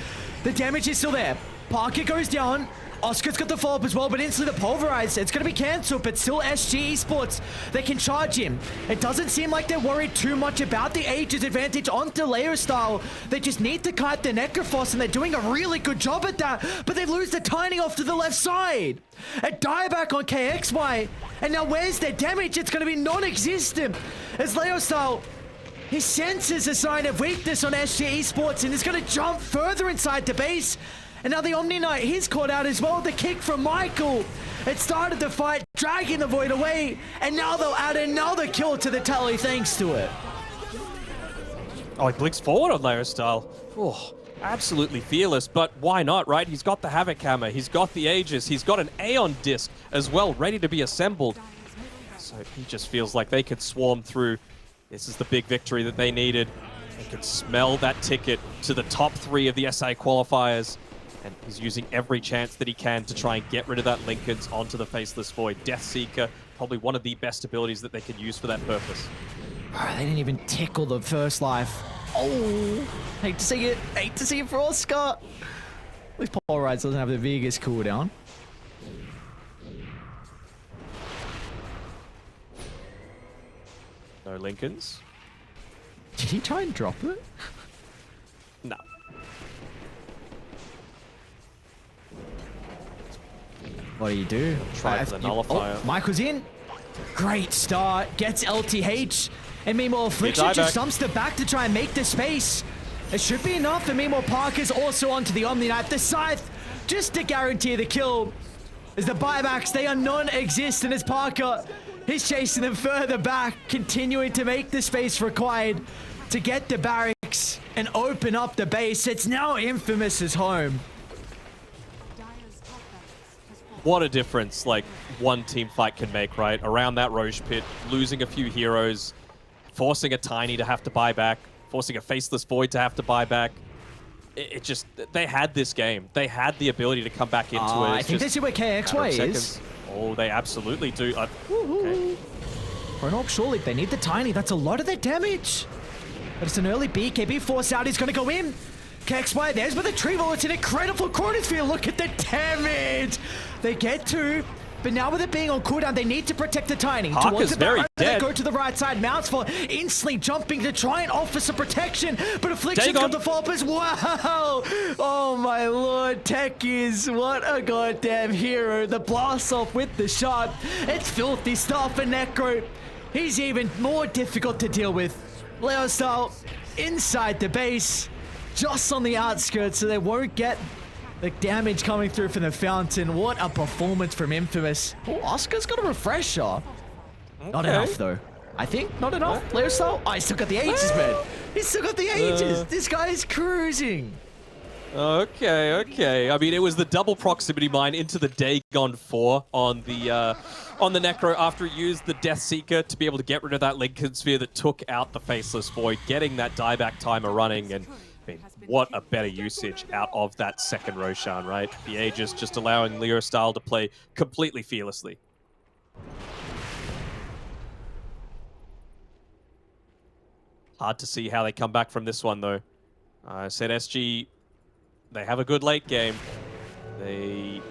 The damage is still there. Parker goes down. Oscar's got the follow-up as well, but instantly the pulverize. It's going to be cancelled, but still SG Esports, they can charge him. It doesn't seem like they're worried too much about the Aegis advantage onto Leo style. They just need to kite the Necrophos, and they're doing a really good job at that, but they lose the Tiny off to the left side. A dieback on KXY, and now where's their damage? It's going to be non-existent. As Leo style, he senses a sign of weakness on SG Esports, and is going to jump further inside the base. And now the Omni Knight, he's caught out as well. The kick from Michael. It started the fight, dragging the Void away. And now they'll add another kill to the tally thanks to it. Oh, he blinks forward on Layer Style. Oh, absolutely fearless, but why not, right? He's got the Havoc Hammer, he's got the Aegis, he's got an Aeon Disc as well, ready to be assembled. So he just feels like they could swarm through. This is the big victory that they needed. They could smell that ticket to the top 3 of the SA qualifiers. And he's using every chance that he can to try and get rid of that Linken's onto the Faceless Void. Death Seeker, probably one of the best abilities that they could use for that purpose. Oh, they didn't even tickle the first life. Oh, hate to see it. Hate to see it for Oscar. At least Pulverize doesn't have the biggest cooldown. No Linken's. Did he try and drop it? No. What do? Try for the nullifier. Oh, Michael's in. Great start. Gets LTH. And meanwhile, Affliction just stumps the back to try and make the space. It should be enough. And meanwhile, Parker's also onto the Omni Knight. The Scythe, just to guarantee the kill. As the buybacks, they are non-existent as Parker, he's chasing them further back, continuing to make the space required to get the barracks and open up the base. It's now Infamous's home. What a difference, like, one team fight can make, right? Around that Roche pit, losing a few heroes, forcing a Tiny to have to buy back, forcing a Faceless Void to have to buy back. It just, they had this game. They had the ability to come back into it. I think they see where KXY is. Oh, they absolutely do. Okay. Chronorb, surely they need the Tiny. That's a lot of their damage. But it's an early BKB force out. He's going to go in. KXY, there's with the tree roll. It's an incredible chronosphere. Look at the damage. They get 2. But now with it being on cooldown, they need to protect the Tiny. Parker's very dead. They go to the right side. Mounts for instantly jumping to try and offer some protection. But Affliction's got the follow-up as wow. Oh my lord. Techies, what a goddamn hero. The blast off with the shot. It's filthy stuff for Necro. He's even more difficult to deal with. Leo style inside the base. Just on the outskirts, so they won't get the damage coming through from the fountain. What a performance from Infamous. Oh, Oscar's got a refresher. Okay. Not enough, though. I think not enough. Leo style. Oh, he's still got the Aegis, man. He's still got the Aegis. This guy is cruising. Okay. I mean, it was the double proximity mine into the Dagon 4 on the Necro after he used the Death Seeker to be able to get rid of that Lincoln Sphere that took out the Faceless Void, getting that dieback timer running. And I mean, what a better usage out of that second Roshan, right? The Aegis just allowing Leo style to play completely fearlessly. Hard to see how they come back from this one, though. I said SG, they have a good late game. They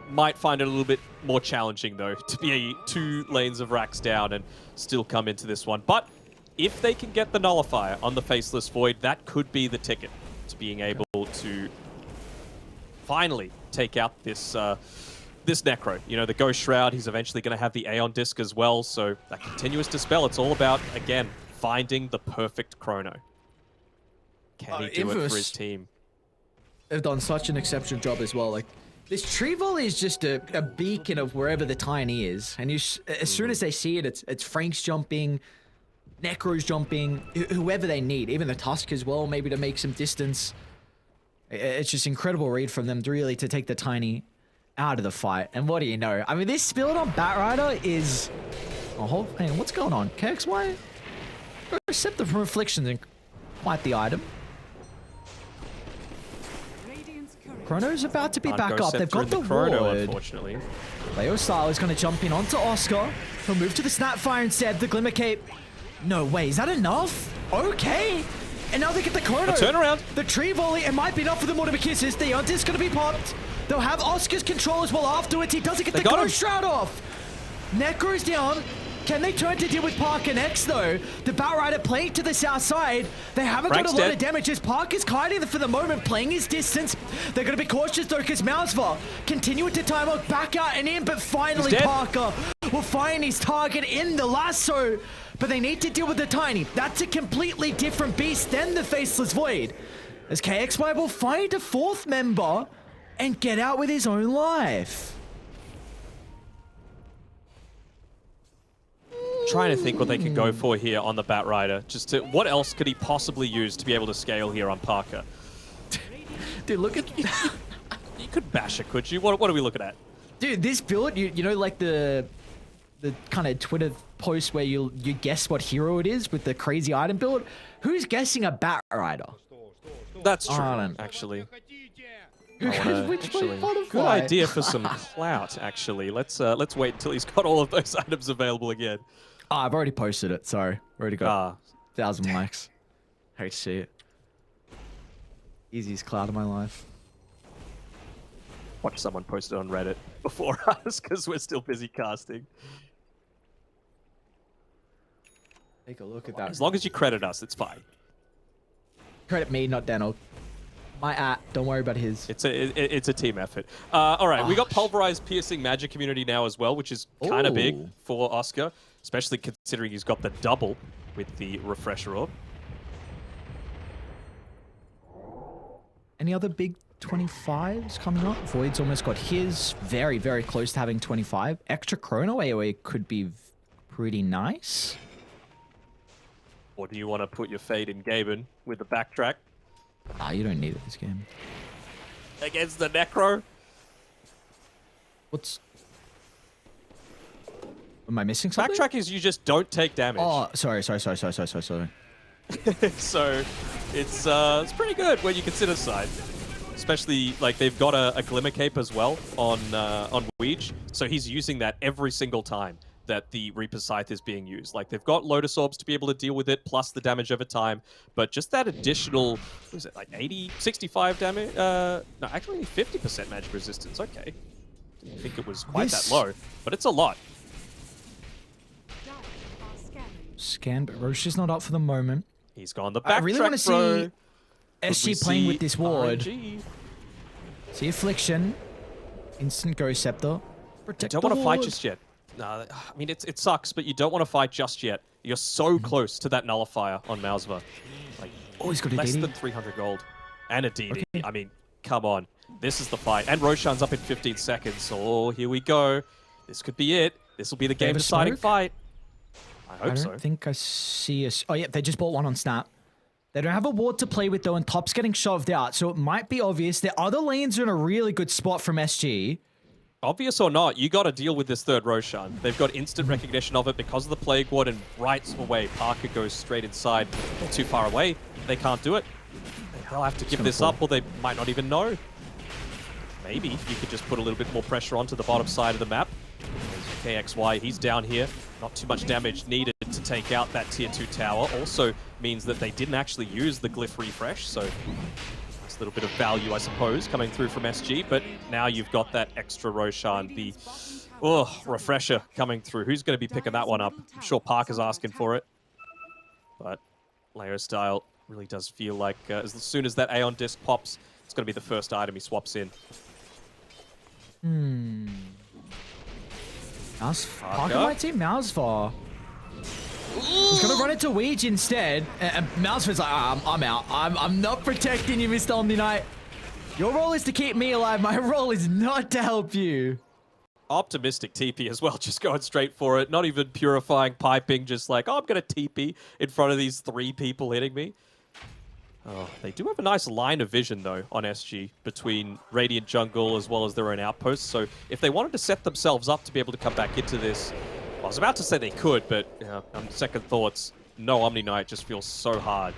might find it a little bit more challenging, though, to be 2 lanes of racks down and still come into this one. But if they can get the nullifier on the Faceless Void, that could be the ticket to being able to finally take out this this Necro. You know, the Ghost Shroud, he's eventually going to have the Aeon Disc as well, so that continuous Dispel, it's all about, again, finding the perfect chrono. Can he do it for his team? They've done such an exceptional job as well. Like, this tree volley is just a beacon of wherever the Tiny is. And as soon as they see it, it's Frank's jumping, Necro's jumping, whoever they need. Even the Tusk as well, maybe to make some distance. It's just incredible read from them to take the Tiny out of the fight. And what do you know? I mean, this build on Batrider is... Oh, hang on, what's going on? KXY? Receptive from Afflictions and quite the item. Chrono's about to be back up. They've got the Chrono, ward. Unfortunately. Leo Style is going to jump in onto Oscar. He'll move to the Snapfire instead. The Glimmer Cape No way, is that enough? Okay. And now they get the chrono. A turnaround. The tree volley, it might be enough for the Mortimer Kisses. The Yonta's gonna be popped. They'll have Oscar's control as well afterwards. He doesn't get the Ghost Shroud off. Necro's down. Can they turn to deal with Parker next, though? The Batrider playing to the south side. They haven't got a lot of damage as Parker's kiting for the moment, playing his distance. They're going to be cautious, though, because Mousva continuing to time out back out and in, but finally Parker will find his target in the lasso. But they need to deal with the Tiny. That's a completely different beast than the Faceless Void. As KXY will find a fourth member and get out with his own life. Trying to think what they could go for here on the Batrider. Just to, what else could he possibly use to be able to scale here on Parker? Dude, look at... You could bash it, could you? What are we looking at? Dude, this build, you know, like the kind of Twitter post where you guess what hero it is with the crazy item build? Who's guessing a Batrider? That's true, actually. Good Good idea for some clout, actually. Let's wait until he's got all of those items available again. Oh, I've already posted it. Sorry. Already got 1,000 likes. Hate to see it. Easiest cloud of my life. Watch someone post it on Reddit before us, because we're still busy casting. Take a look at that. As long as you credit us, it's fine. Credit me, not Daniel. My don't worry about his. It's a team effort. All right, we got pulverized piercing magic community now as well, which is kind of big for Oscar, especially considering he's got the double with the refresher orb. Any other big 25s coming up? Void's almost got his. Very, very close to having 25. Extra chrono AoE could be pretty nice. Or do you want to put your fate in Gaben with the backtrack? Ah, you don't need it this game. Against the Necro? What's... Am I missing something? Backtrack is you just don't take damage. Oh, sorry. So it's pretty good when you consider side. Especially, like, they've got a Glimmer Cape as well on Weege, so he's using that every single time that the Reaper's Scythe is being used. Like, they've got Lotus Orbs to be able to deal with it, plus the damage over time, but just that additional, what is it, like 80, 65 damage? No, actually 50% magic resistance, okay. Didn't think it was quite that low, but it's a lot. Scan, but Roche is not up for the moment. He's gone the backtrack, I really want to see SG playing with this ward. RNG? See Affliction. Instant Ghost Scepter. You don't want to fight just yet. No, I mean, it sucks, but you don't want to fight just yet. You're so close to that nullifier on Mousva. Like, he's got a less DD. than 300 gold. And a DD. Okay. I mean, come on. This is the fight. And Roshan's up in 15 seconds. Oh, here we go. This could be it. This will be the game-deciding fight. I hope so. I don't think I see us. Oh, yeah, they just bought one on Snap. They don't have a ward to play with, though, and Top's getting shoved out, so it might be obvious. The other lanes are in a really good spot from SG. Obvious or not, you got to deal with this third Roshan. They've got instant recognition of it because of the Plague Ward, and right away, Parker goes straight inside. They're too far away. They can't do it. They'll have to give this up, or they might not even know. Maybe you could just put a little bit more pressure onto the bottom side of the map. KXY, he's down here. Not too much damage needed to take out that tier 2 tower. Also means that they didn't actually use the glyph refresh, so it's a little bit of value, I suppose, coming through from SG. But now you've got that extra Roshan, the refresher coming through. Who's going to be picking that one up? I'm sure Parker's asking for it. But Layer Style really does feel like as soon as that Aeon disc pops, it's going to be the first item he swaps in. Parker might see Mousva. He's gonna run into Weege instead. And Mousva's like, I'm out. I'm not protecting you, Mr. Omni Knight. Your role is to keep me alive. My role is not to help you. Optimistic TP as well, just going straight for it. Not even purifying, piping, just like, oh, I'm gonna TP in front of these 3 people hitting me. Oh, they do have a nice line of vision, though, on SG between Radiant Jungle as well as their own outposts. So if they wanted to set themselves up to be able to come back into this, well, I was about to say they could, but on second thoughts, no Omni Knight just feels so hard.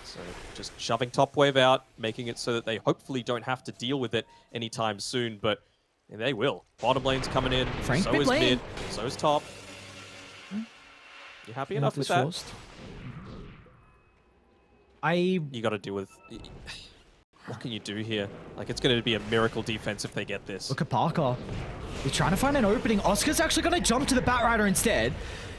So just shoving top wave out, making it so that they hopefully don't have to deal with it anytime soon, but they will. Bottom lane's coming in, so is mid, so is top. You happy Yeah, enough with this that? forced. I You got to deal with... What can you do here? Like, it's going to be a miracle defense if they get this. look at Parker. He's trying to find an opening. Oscar's actually going to jump to the Batrider instead.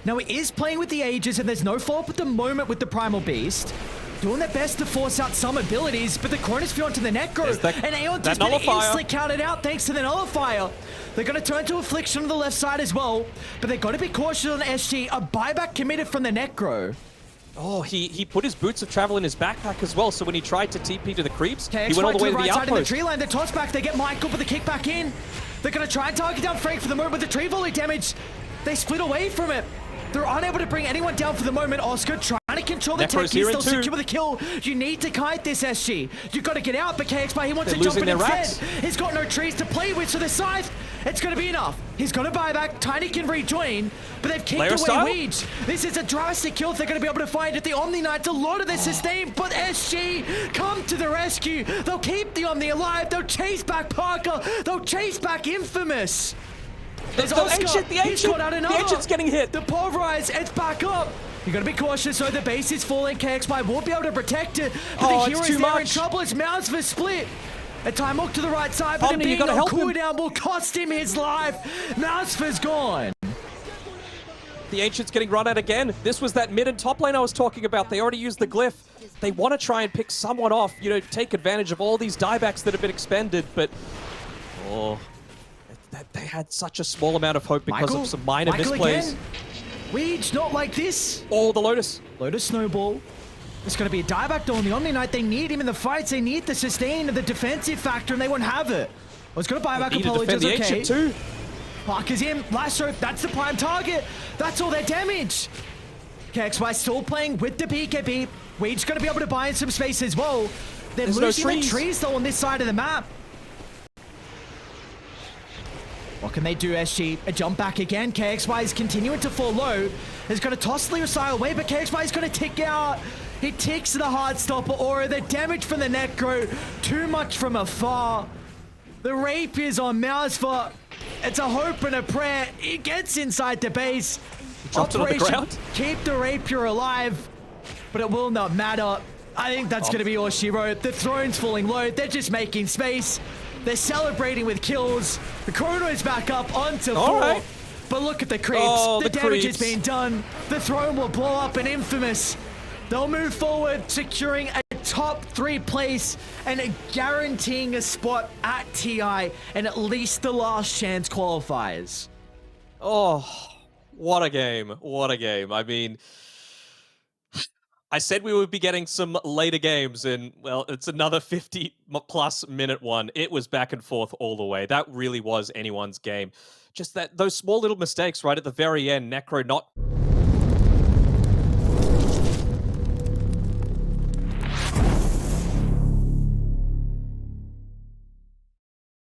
Now, he is playing with the Aegis, and there's no follow-up at the moment with the Primal Beast. Doing their best to force out some abilities, but the Chronosphere onto the Necro. And Aeon just been instantly counted out thanks to the Nullifier. They're going to turn to Affliction on the left side as well, but they've got to be cautious on SG. A buyback committed from the Necro. Oh, he put his boots of travel in his backpack as well, so when he tried to TP to the creeps, Okay, he went all the way to the right side in the outpost. tree line. They toss back. They get Michael for the kick back in. They're going to try and target down Frank for the moment with the tree volley damage. They split away from it. They're unable to bring anyone down for the moment. Oscar trying to control the tech. He's still secure the kill. You need to kite this, SG. You've got to get out, but KXY, he wants to jump in instead. He's got no trees to play with, so the scythe, it's going to be enough. He's got to buy back. Tiny can rejoin, but they've kicked away Weege. This is a drastic kill if they're going to be able to find it. The Omni Knights, a lot of this sustained, but SG come to the rescue. They'll keep the Omni alive. They'll chase back Parker. They'll chase back Infamous. There's Oscar. The Ancient's getting hit. The Pulverize, it's back up. You gotta be cautious, so the base is falling. KXY won't be able to protect it. But the hero's there in trouble. It's Mounts for split. A time walk to the right side, but being on cooldown will cost him his life. Mousfer's gone. The Ancient's getting run at again. This was that mid and top lane I was talking about. They already used the glyph. They want to try and pick someone off, you know, take advantage of all these diebacks that have been expended, but... Oh... They had such a small amount of hope because of some minor misplays. Weege, not like this. Oh, the Lotus. Lotus Snowball. It's going to be a dieback though on the Omni Knight. They need him in the fights. They need the sustain of the defensive factor, and they won't have it. I was going to buy back Apologies, okay. Ancient too. Parker's in. Lasso, that's the prime target. That's all their damage. KXY still playing with the BKB. Weege's going to be able to buy in some space as well. They're losing the trees though on this side of the map. What can they do, SG? A jump back again. KXY is continuing to fall low. He's going to toss Leosai away, but KXY is going to tick out. He ticks the hard stopper aura. The damage from the Necro, too much from afar. The Rapiers on Mousfer. It's a hope and a prayer. He gets inside the base. Dropped it on the ground. Keep the Rapier alive, but it will not matter. I think that's going to be all she wrote. The throne's falling low. They're just making space. They're celebrating with kills. The Chrono is back up onto 4. But look at the creeps. The damage is being done. The throne will blow up in Infamous. They'll move forward, securing a top 3 place and guaranteeing a spot at TI and at least the last chance qualifiers. Oh, what a game. What a game. I mean... I said we would be getting some later games, and, well, it's another 50-plus minute one. It was back and forth all the way. That really was anyone's game. Just that those small little mistakes right at the very end, Necro not